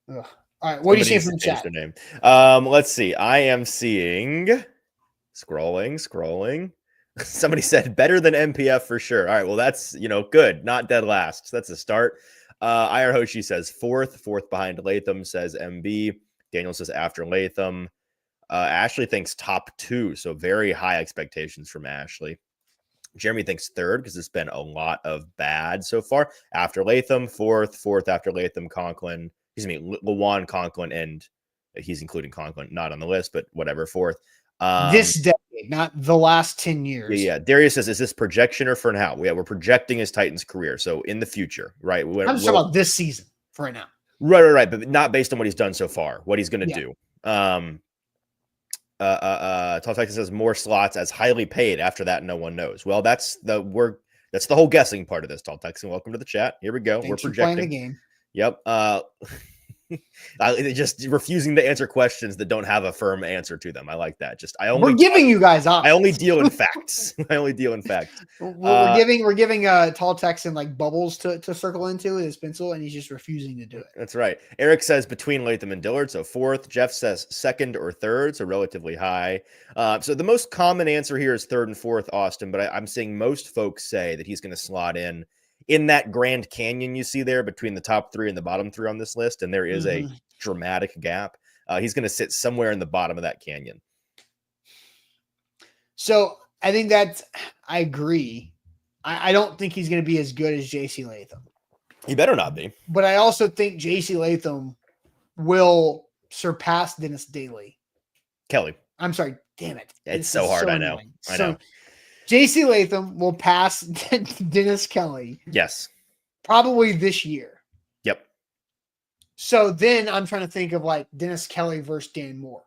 Ugh. All right, what do you see from the Change chat? their name. Let's see. I am seeing scrolling. Somebody said better than MPF for sure. All right, well that's good, not dead last. So that's a start. IR Hoshi says fourth behind Latham, says MB. Daniel says after Latham. Ashley thinks top 2, so very high expectations from Ashley. Jeremy thinks third because it's been a lot of bad so far. After Latham, fourth after Latham, Conklin. Excuse me, Lawan, Conklin, and he's including Conklin, not on the list, but whatever, fourth. This decade, not the last 10 years. Yeah. Darius says, is this projection or for now? Yeah, we're projecting his Titans career. So in the future, right? I'm just talking about this season for right now. Right. But not based on what he's done so far, what he's going to do. Tall Texas says more slots as highly paid. After that, no one knows. Well, that's the whole guessing part of this. Tall Texan, welcome to the chat. Here we go. Thanks We're projecting playing the game. Yep. Just refusing to answer questions that don't have a firm answer to them. I like that. We're giving you guys options. I only deal in facts. We're giving Tall Texan like bubbles to circle into with his pencil, and he's just refusing to do it. That's right. Eric says between Latham and Dillard, so fourth. Jeff says second or third, so relatively high. So the most common answer here is third and fourth, Austin, but I'm seeing most folks say that he's going to slot in that Grand Canyon you see there between the top 3 and the bottom 3 on this list, and there is a dramatic gap. He's going to sit somewhere in the bottom of that canyon. So I think I agree. I don't think he's going to be as good as JC Latham. He better not be. But I also think JC Latham will surpass Dennis Kelly. I'm sorry. Damn it. It's so hard. I know. I know. JC Latham will pass Dennis Kelly. Yes. Probably this year. Yep. So then I'm trying to think of like Dennis Kelly versus Dan Moore.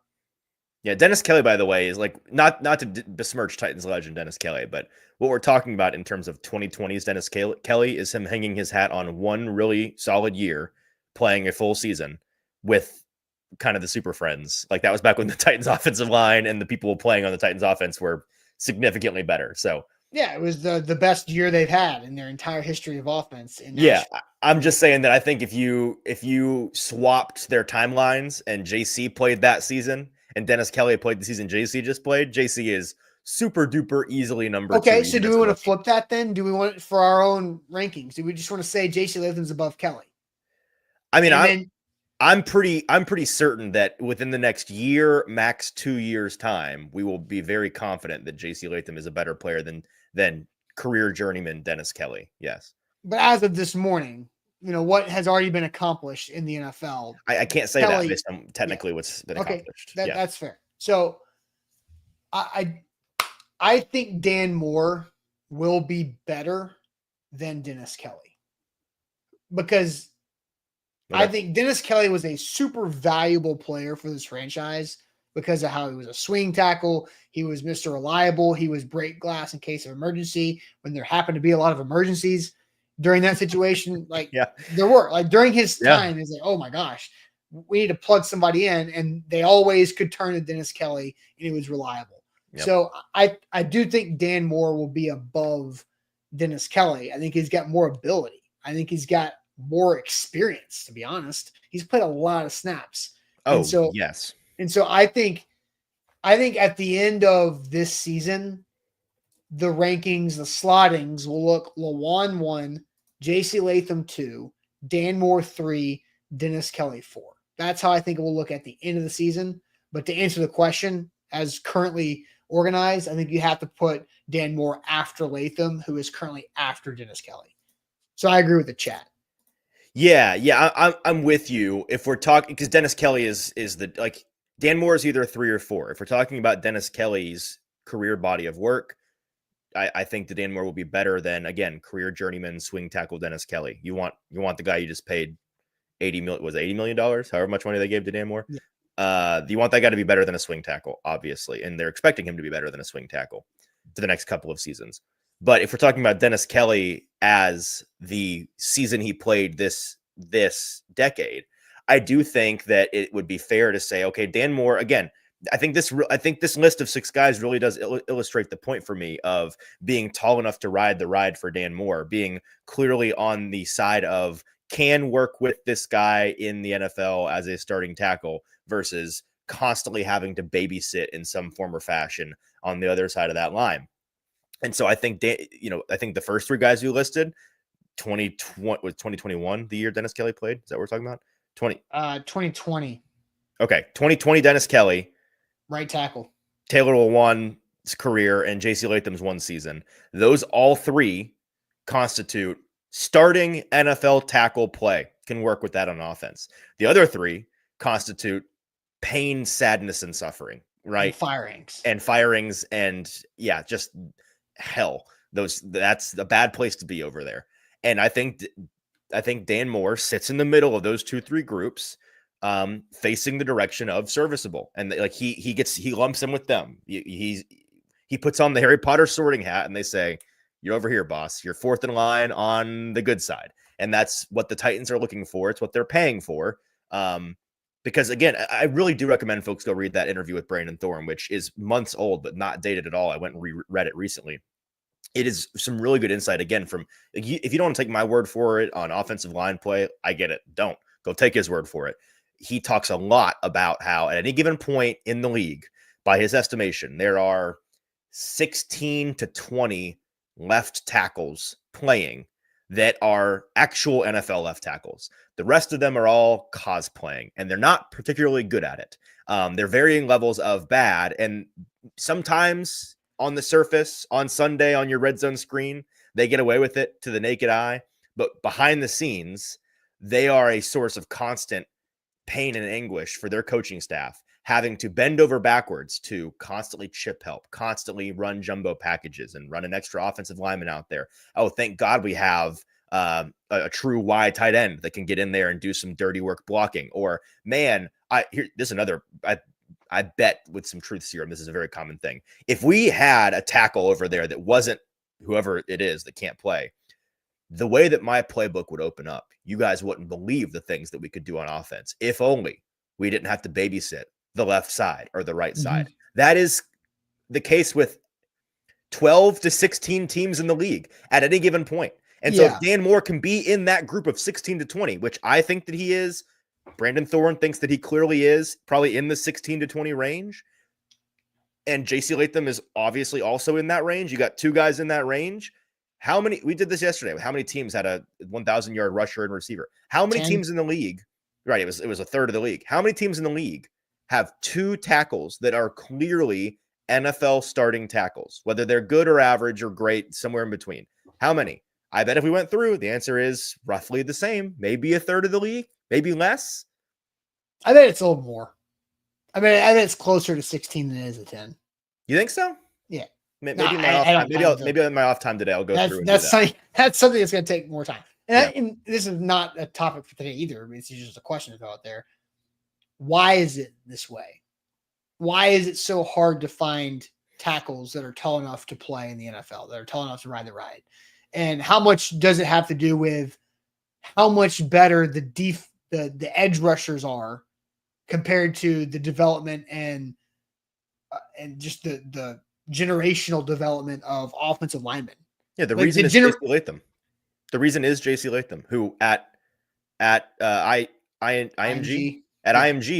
Yeah, Dennis Kelly, by the way, is like not to besmirch Titans legend Dennis Kelly, but what we're talking about in terms of 2020's Dennis Kelly is him hanging his hat on one really solid year, playing a full season with kind of the super friends. Like that was back when the Titans offensive line and the people playing on the Titans offense were significantly better. So yeah, it was the best year they've had in their entire history of offense. Yeah, I'm just saying that I think if you swapped their timelines and JC played that season and Dennis Kelly played the season JC just played, JC is super duper easily number 2. Okay, so do we want to flip that then? Do we want it for our own rankings? Do we just want to say JC Latham's above Kelly? I mean, I'm pretty certain that within the next year, max 2 years time, we will be very confident that JC Latham is a better player than career journeyman Dennis Kelly. Yes. But as of this morning, what has already been accomplished in the NFL. I can't say Kelly, that based on technically what's been accomplished. That's fair. So I think Dan Moore will be better than Dennis Kelly because I think Dennis Kelly was a super valuable player for this franchise because of how he was a swing tackle. He was Mr. Reliable. He was break glass in case of emergency when there happened to be a lot of emergencies during that situation. There were during his time, it's like, oh my gosh, we need to plug somebody in. And they always could turn to Dennis Kelly and he was reliable. Yep. So I do think Dan Moore will be above Dennis Kelly. I think he's got more ability. I think he's got more experience, to be honest. He's played a lot of snaps. Yes. And so I think at the end of this season, the rankings, the slottings will look Lawan 1, JC Latham 2, Dan Moore 3, Dennis Kelly 4. That's how I think it will look at the end of the season. But to answer the question, as currently organized, I think you have to put Dan Moore after Latham, who is currently after Dennis Kelly. So I agree with the chat. Yeah, I'm with you. If we're talking, because Dennis Kelly is Dan Moore is either 3 or 4. If we're talking about Dennis Kelly's career body of work, I think that Dan Moore will be better than, again, career journeyman swing tackle Dennis Kelly. You want the guy you just paid $80 million, however much money they gave to Dan Moore. Yeah. You want that guy to be better than a swing tackle, obviously, and they're expecting him to be better than a swing tackle for the next couple of seasons. But if we're talking about Dennis Kelly as the season he played this decade, I do think that it would be fair to say, okay, Dan Moore, again, I think this list of 6 guys really does illustrate the point for me of being tall enough to ride the ride for Dan Moore, being clearly on the side of can work with this guy in the NFL as a starting tackle versus constantly having to babysit in some form or fashion on the other side of that line. And so I think, I think the first 3 guys you listed, 2021, the year Dennis Kelly played. Is that what we're talking about? 2020. Okay. 2020, Dennis Kelly. Right tackle. Taylor Lewan's career and JC Latham's 1 season. Those all 3 constitute starting NFL tackle play. Can work with that on offense. The other 3 constitute pain, sadness, and suffering, right? And firings. And just hell. That's a bad place to be over there. And I think Dan Moore sits in the middle of those 2-3 groups, facing the direction of serviceable. And like he lumps in with them. He puts on the Harry Potter sorting hat and they say, "You're over here, boss. You're 4th in line on the good side." And that's what the Titans are looking for. It's what they're paying for. Because again, I really do recommend folks go read that interview with Brandon Thorne, which is months old, but not dated at all. I went and reread it recently. It is some really good insight. Again, from if you don't want to take my word for it on offensive line play, I get it. Don't go take his word for it. He talks a lot about how at any given point in the league, by his estimation, there are 16 to 20 left tackles playing that are actual NFL left tackles. The rest of them are all cosplaying, and they're not particularly good at it. They're varying levels of bad, and sometimes on the surface, on Sunday, on your red zone screen, they get away with it to the naked eye. But behind the scenes, they are a source of constant pain and anguish for their coaching staff, having to bend over backwards to constantly chip help, constantly run jumbo packages and run an extra offensive lineman out there. Oh, thank God we have a true wide tight end that can get in there and do some dirty work blocking. Or, man, I bet with some truth serum, this is a very common thing. If we had a tackle over there that wasn't whoever it is that can't play, the way that my playbook would open up, you guys wouldn't believe the things that we could do on offense. If only we didn't have to babysit the left side or the right side. That is the case with 12 to 16 teams in the league at any given point. And so if Dan Moore can be in that group of 16 to 20, which I think that he is, Brandon Thorne thinks that he clearly is, probably in the 16 to 20 range. And JC Latham is obviously also in that range. You got 2 guys in that range. We did this yesterday. How many teams had a 1,000-yard rusher and receiver? How many 10. Teams in the league? Right. It was a third of the league. How many teams in the league have 2 tackles that are clearly NFL starting tackles, whether they're good or average or great, somewhere in between? How many? I bet if we went through, the answer is roughly the same. Maybe a third of the league, maybe less. I bet it's a little more. I bet it's closer to 16 than it is a 10. You think so? Yeah. Maybe on my off time today, I'll go through. That's something that's going to take more time. And this is not a topic for today either. It's just a question to go out there. Why is it this way? Why is it so hard to find tackles that are tall enough to play in the NFL, that are tall enough to ride the ride? And how much does it have to do with how much better the edge rushers are compared to the development and just the generational development of offensive linemen? Yeah, the reason is JC Latham. The reason is JC Latham, who at IMG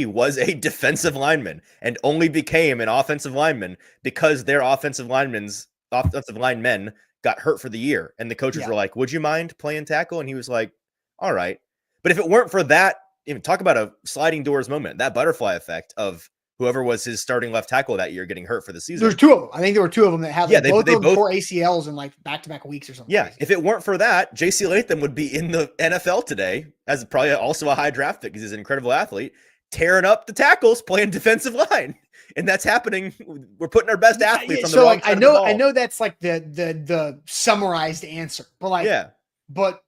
was a defensive lineman and only became an offensive lineman because their offensive linemen got hurt for the year. And the coaches were like, "Would you mind playing tackle?" And he was like, "All right." But if it weren't for that, even talk about a sliding doors moment, that butterfly effect of whoever was his starting left tackle that year getting hurt for the season. There's 2 of them. I think there were 2 of them that had both of them tore ACLs in like back-to-back weeks or something. Yeah. Crazy. If it weren't for that, JC Latham would be in the NFL today as probably also a high draft pick because he's an incredible athlete, tearing up the tackles, playing defensive line. And that's happening. We're putting our best athletes on the wrong side of the ball. I know that's like the summarized answer, but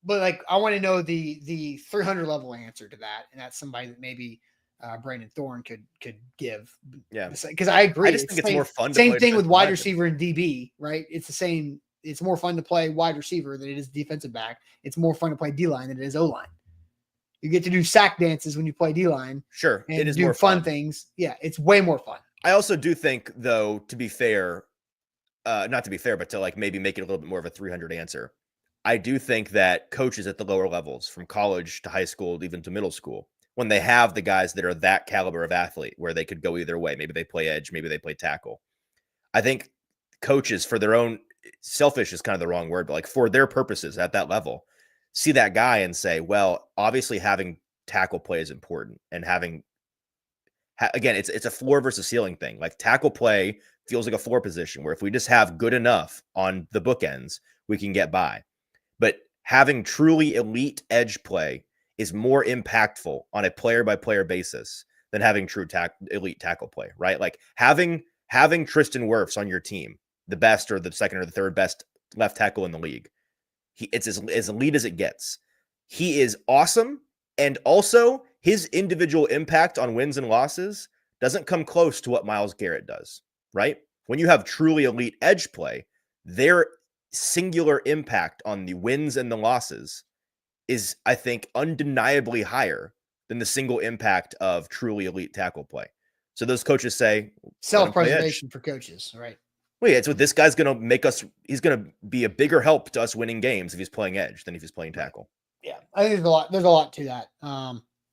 but like I want to know the 300 level answer to that, and that's somebody that maybe Brandon Thorne could give. Yeah, because I agree. I just think it's more fun. Same thing with wide receiver and DB, right? It's the same. It's more fun to play wide receiver than it is defensive back. It's more fun to play D line than it is O line. You get to do sack dances when you play D-line Sure, and it is do more fun fun. things. Yeah, it's way more fun. I also do think, though, to be fair, not to be fair, but to like maybe make it a little bit more of a 300 answer. I do think that coaches at the lower levels, from college to high school, even to middle school, when they have the guys that are that caliber of athlete where they could go either way, maybe they play edge, maybe they play tackle. I think coaches, for their own, selfish is kind of the wrong word, but like for their purposes at that level, see that guy and say, well, obviously having tackle play is important, and having again, it's a floor versus ceiling thing. Like tackle play feels like a floor position where if we just have good enough on the bookends, we can get by. But having truly elite edge play is more impactful on a player by player basis than having true elite tackle play, right? Like having Tristan Wirfs on your team, the best or the second or the third best left tackle in the league. It's as elite as it gets. He is awesome. And also his individual impact on wins and losses doesn't come close to what Myles Garrett does, right? When you have truly elite edge play, their singular impact on the wins and the losses is, I think, undeniably higher than the single impact of truly elite tackle play. So those coaches say self-preservation for coaches, right? Well, yeah, it's what this guy's going to make us. He's going to be a bigger help to us winning games if he's playing edge than if he's playing tackle. Yeah, I think there's a lot to that.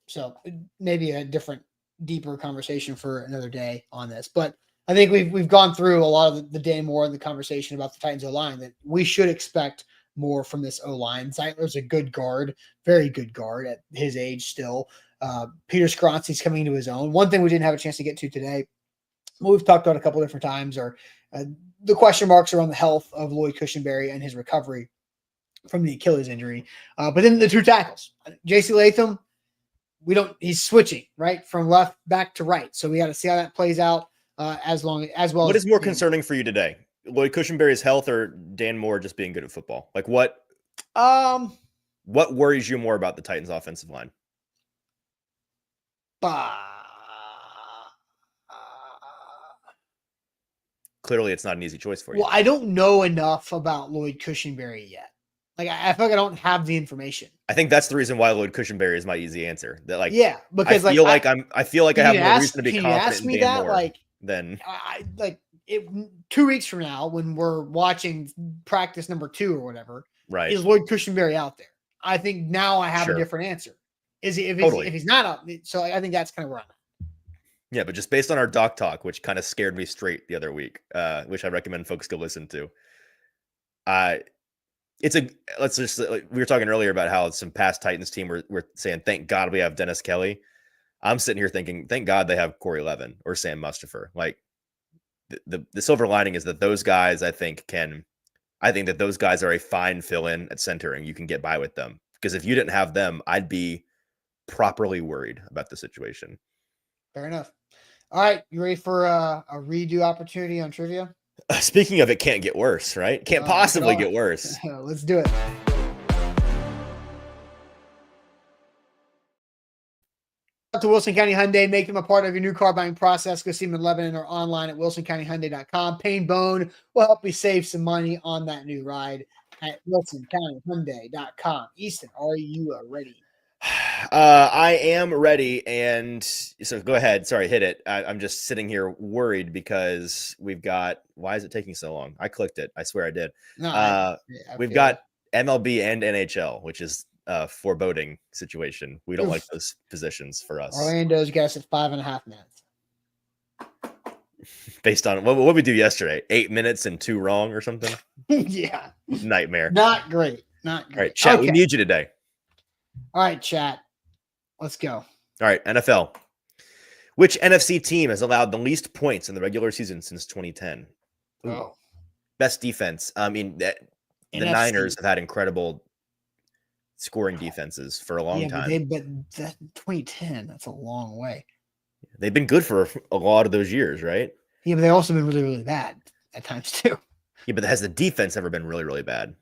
So maybe a different, deeper conversation for another day on this. But I think we've gone through a lot of the day more in the conversation about the Titans O-line, that we should expect more from this O-line. Zeitler's a good guard, very good guard at his age still. Peter Skoronski's coming into his own. One thing we didn't have a chance to get to today, what we've talked about a couple different times, are the question marks around the health of Lloyd Cushenberry and his recovery from the Achilles injury. But then the two tackles, J.C. Latham, he's switching right from left back to right. So we got to see how that plays out as well. What is more concerning for you today? Lloyd Cushenberry's health or Dan Moore just being good at football? Like what worries you more about the Titans offensive line? Clearly it's not an easy choice for you. Well, I don't know enough about Lloyd Cushenberry yet. Like I feel like I don't have the information. I think that's the reason why Lloyd Cushenberry is my easy answer. That like, yeah, because I feel like I have more reason to be confident in Dan Moore like than like 2 weeks from now when we're watching practice number 2 or whatever. Right? Is Lloyd Cushenberry out there? I think now I have a different answer. Is he if he's not up? So I think that's kind of where I'm at. Yeah, but just based on our doc talk, which kind of scared me straight the other week, which I recommend folks go listen to. We were talking earlier about how some past Titans team were saying, thank God we have Dennis Kelly. I'm sitting here thinking, thank God they have Corey Levin or Sam Mustipher. Like the silver lining is that those guys, I think that those guys are a fine fill-in at center and you can get by with them. Because if you didn't have them, I'd be properly worried about the situation. Fair enough. All right. You ready for a redo opportunity on trivia? Speaking of, it can't get worse, right? Can't possibly get worse. Let's do it. Up to Wilson County Hyundai. Make them a part of your new car buying process. Go see them in Lebanon or online at wilsoncountyhyundai.com. Pain Bone will help you save some money on that new ride at wilsoncountyhyundai.com. Easton, are you ready? I am ready, and so go ahead. Sorry, hit it. I'm just sitting here worried because we've got. Why is it taking so long? I clicked it. I swear I did. No, we've got MLB and NHL, which is a foreboding situation. We don't like those positions for us. Orlando's got us at 5.5 minutes. Based on what we do yesterday, 8 minutes and 2 wrong or something. Yeah, nightmare. Not great. Not great. All right, chat. Okay. We need you today. All right, chat. Let's go. All right, NFL. Which NFC team has allowed the least points in the regular season since 2010? Oh. Best defense. I mean, the Niners have had incredible scoring defenses for a long time. But that 2010, that's a long way. They've been good for a lot of those years, right? Yeah, but they've also been really, really bad at times too. Yeah, but has the defense ever been really, really bad?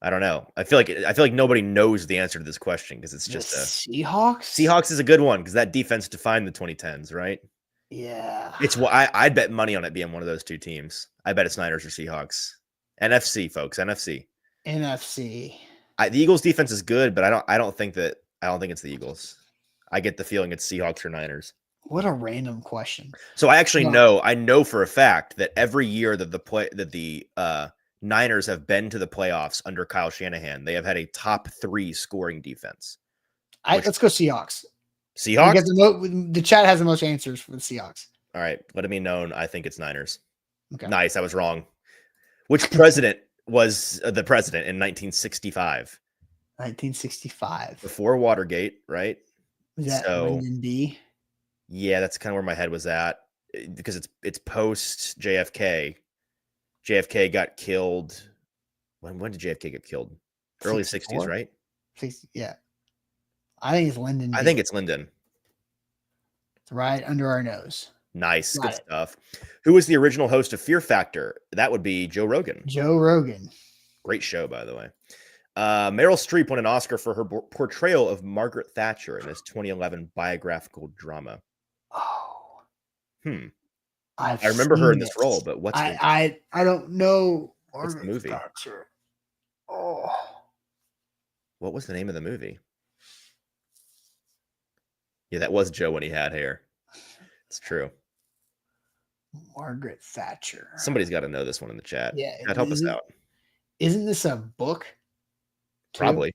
I don't know. I feel like nobody knows the answer to this question because it's just Seahawks. Seahawks is a good one because that defense defined the 2010s, right? Yeah. It's what I'd bet money on it being one of those two teams. I bet it's Niners or Seahawks. NFC, folks. NFC. NFC. The Eagles defense is good, but I don't think that I don't think it's the Eagles. I get the feeling it's Seahawks or Niners. What a random question. So I actually No. I know for a fact that every year that the Niners have been to the playoffs under Kyle Shanahan, they have had a top 3 scoring defense. Let's go Seahawks. Seahawks? Because the chat has the most answers for the Seahawks. All right, let it be known. I think it's Niners. Okay. Nice, I was wrong. Which president was the president in 1965? 1965. Before Watergate, right? Was that Lyndon B? Yeah, that's kind of where my head was at because it's post JFK. JFK got killed. When did JFK get killed? Early 60s, right? Yeah. I think it's Lyndon B. I think it's Lyndon. It's right under our nose. Nice. Good stuff. Who was the original host of Fear Factor? That would be Joe Rogan. Joe Rogan. Great show, by the way. Meryl Streep won an Oscar for her portrayal of Margaret Thatcher in this 2011 biographical drama. Oh. I remember her in this role, but what's I don't know. What's the movie? Thatcher. Oh. What was the name of the movie? Yeah, that was Joe when he had hair. It's true. Margaret Thatcher. Somebody's got to know this one in the chat. Yeah. Help us out. Isn't this a book? Probably.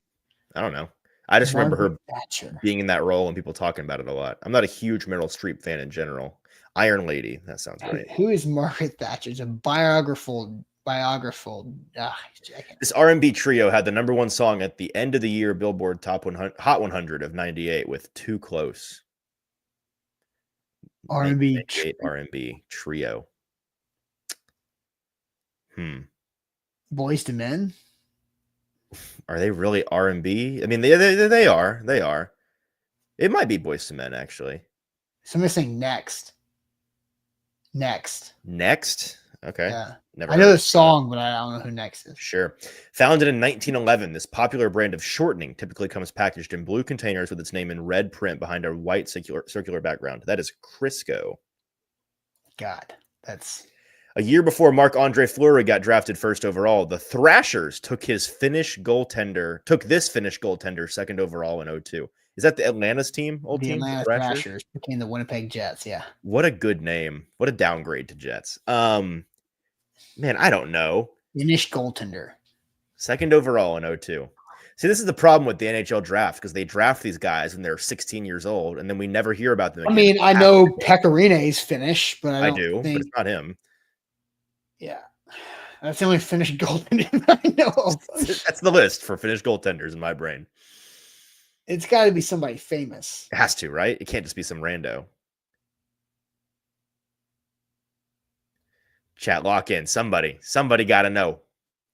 I don't know. I just remember her Thatcher being in that role and people talking about it a lot. I'm not a huge Meryl Streep fan in general. Iron Lady. That sounds right. Who is Margaret Thatcher? It's a biographical. This R&B trio had the #1 song at the end of the year Billboard Top 100, Hot 100 of '98 with "Too Close." R&B trio. Boys to Men. Are they really R&B? I mean, they are. They are. It might be Boys to Men, actually. Somebody's saying Next. Okay. Yeah. Never I know the song, but I don't know who Next is. Sure. Founded in 1911, this popular brand of shortening typically comes packaged in blue containers with its name in red print behind a white circular background. That is Crisco. God, that's... A year before Marc-Andre Fleury got drafted first overall, the Thrashers took this Finnish goaltender second overall in 2002. Is that the Atlanta's team? The Atlanta Thrashers became the Winnipeg Jets, yeah. What a good name. What a downgrade to Jets. Man, I don't know. Finnish goaltender. Second overall in 2002. See, this is the problem with the NHL draft because they draft these guys when they're 16 years old, and then we never hear about them again. I mean, I know Pecorine is Finnish, but I do, but it's not him. Yeah. That's the only Finnish goaltender I know of. That's the list for Finnish goaltenders in my brain. It's got to be somebody famous. It has to, right? It can't just be some rando. Chat, lock in. Somebody got to know.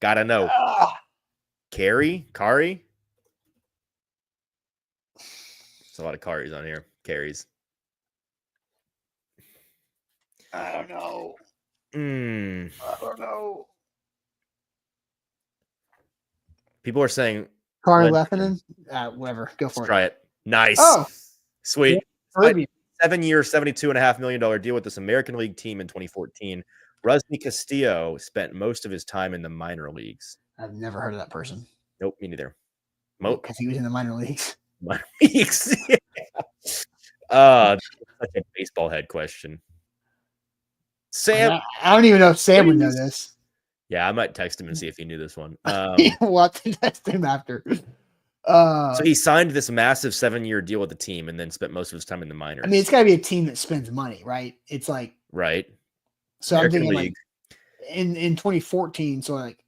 Got to know. Kari? There's a lot of Karis on here. Carries. I don't know. I don't know. People are saying Kari Lehtonen? Whatever. Go for it. Try it. Nice. Oh. Sweet. Yeah, 7-year, $72.5 million deal with this American League team in 2014. Rusney Castillo spent most of his time in the minor leagues. I've never heard of that person. Nope, me neither. Because he was in the minor leagues. Minor leagues. Such a baseball head question. Sam. I don't even know if Sam would know this. Yeah, I might text him and see if he knew this one. We'll have to text him after. So he signed this massive 7-year deal with the team and then spent most of his time in the minors. I mean, it's got to be a team that spends money, right? It's like right. So American I'm thinking League. Like in 2014. So like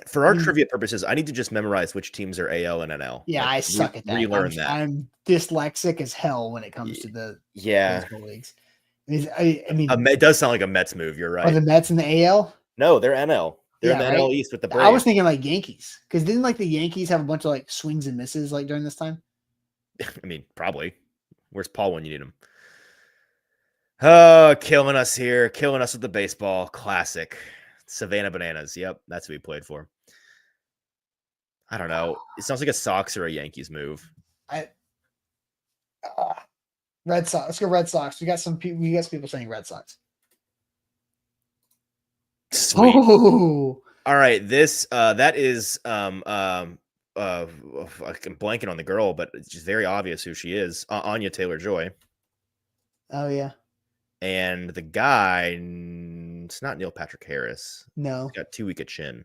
for our trivia purposes, I need to just memorize which teams are AL and NL. Yeah, I suck at that. Relearn that. I'm dyslexic as hell when it comes to the baseball leagues. I mean, it does sound like a Mets move. You're right. Are the Mets in the AL? No, they're NL. They're in the NL East with the Braves. I was thinking like Yankees because didn't like the Yankees have a bunch of like swings and misses like during this time? I mean, probably. Where's Paul when you need him? Oh, killing us here. Killing us with the baseball. Classic. Savannah Bananas. Yep, that's who he played for. I don't know. It sounds like a Sox or a Yankees move. Red Sox. Let's go Red Sox. We got some people saying Red Sox. Sweet. Oh. All right. This that is oh I'm blanking on the girl, but it's just very obvious who she is. Anya Taylor-Joy. Oh yeah. And the guy, it's not Neil Patrick Harris. No. He's got too weak a chin.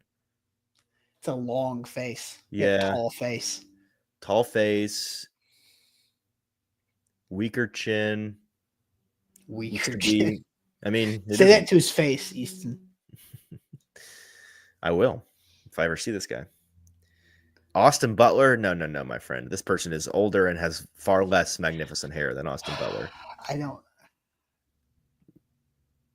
It's a long face. Yeah. Tall face. Tall face. Weaker chin. Weaker chin. I mean, say that to his face, Easton. I will if I ever see this guy. Austin Butler? No, my friend. This person is older and has far less magnificent hair than Austin Butler. I don't.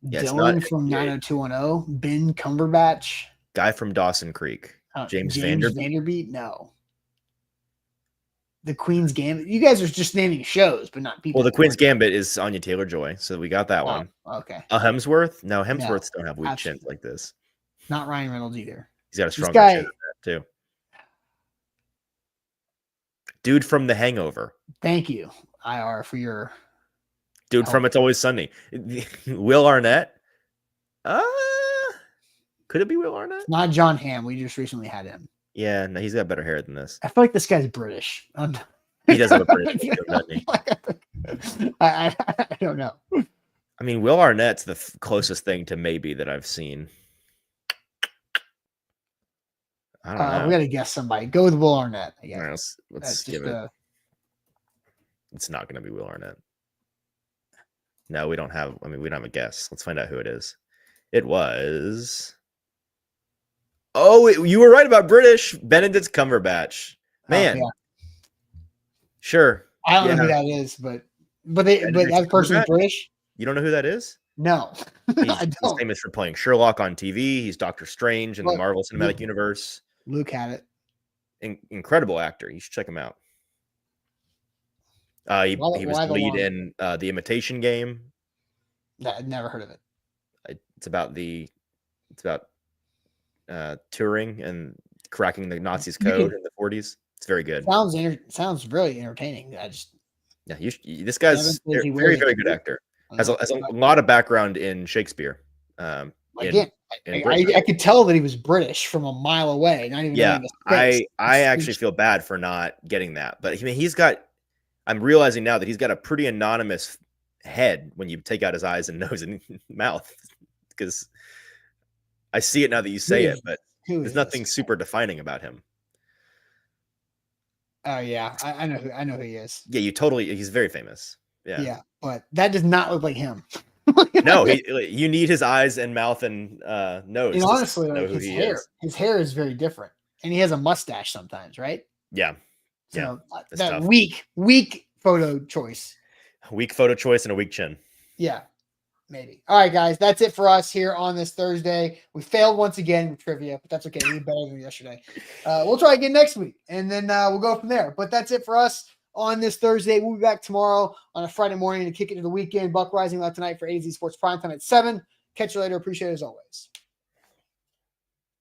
Yeah, Dylan from 90210. Ben Cumberbatch. Guy from Dawson Creek. James Vanderbeek? No. The Queen's Gambit. You guys are just naming shows, but not people. Well, the Queen's Gambit is Anya Taylor-Joy, so we got that one. Okay. Hemsworth? No, Hemsworths don't have weak chins like this. Not Ryan Reynolds either. He's got a stronger chin than that, too. Dude from The Hangover. Thank you, IR, for your... Dude from It's Always Sunny. Will Arnett? Could it be Will Arnett? It's not John Hamm. We just recently had him. Yeah, no, he's got better hair than this. I feel like this guy's British. He does have a British name, doesn't he? I don't know. I mean, Will Arnett's the closest thing to maybe that I've seen. I don't know. We got to guess somebody. Go with Will Arnett. I guess. Right, let's give it. It's not going to be Will Arnett. No, we don't have. I mean, we don't have a guess. Let's find out who it is. It was. Oh, you were right about British. Benedict Cumberbatch. Man. Yeah. Sure. I don't know who that is, but that person's British. You don't know who that is? No. He's famous for playing Sherlock on TV. He's Doctor Strange in the Marvel Cinematic Universe. Luke had it. Incredible actor. You should check him out. He was the lead in The Imitation Game. I'd never heard of it. It's about touring and cracking the Nazis' code in the 40s. It's very good. Sounds really entertaining. This guy's very, very good actor. Has a lot of background in Shakespeare. I could tell that he was British from a mile away. Not even I actually feel bad for not getting that, but I mean, I'm realizing now that he's got a pretty anonymous head when you take out his eyes and nose and mouth, because I see it now that you say it, but there's nothing super defining about him. Oh yeah, I know who he is. Yeah, he's very famous. Yeah, but that does not look like him. No, you need his eyes and mouth and nose. And honestly, his hair is very different, and he has a mustache sometimes, right? Yeah. So that tough. weak photo choice. Weak photo choice and a weak chin. Yeah, maybe. All right, guys, that's it for us here on this Thursday. We failed once again with trivia, but that's okay. We did better than yesterday. We'll try again next week, and then we'll go from there. But that's it for us on this Thursday. We'll be back tomorrow on a Friday morning to kick it to the weekend. Buck Rising tonight for AZ Sports Primetime at 7. Catch you later. Appreciate it as always.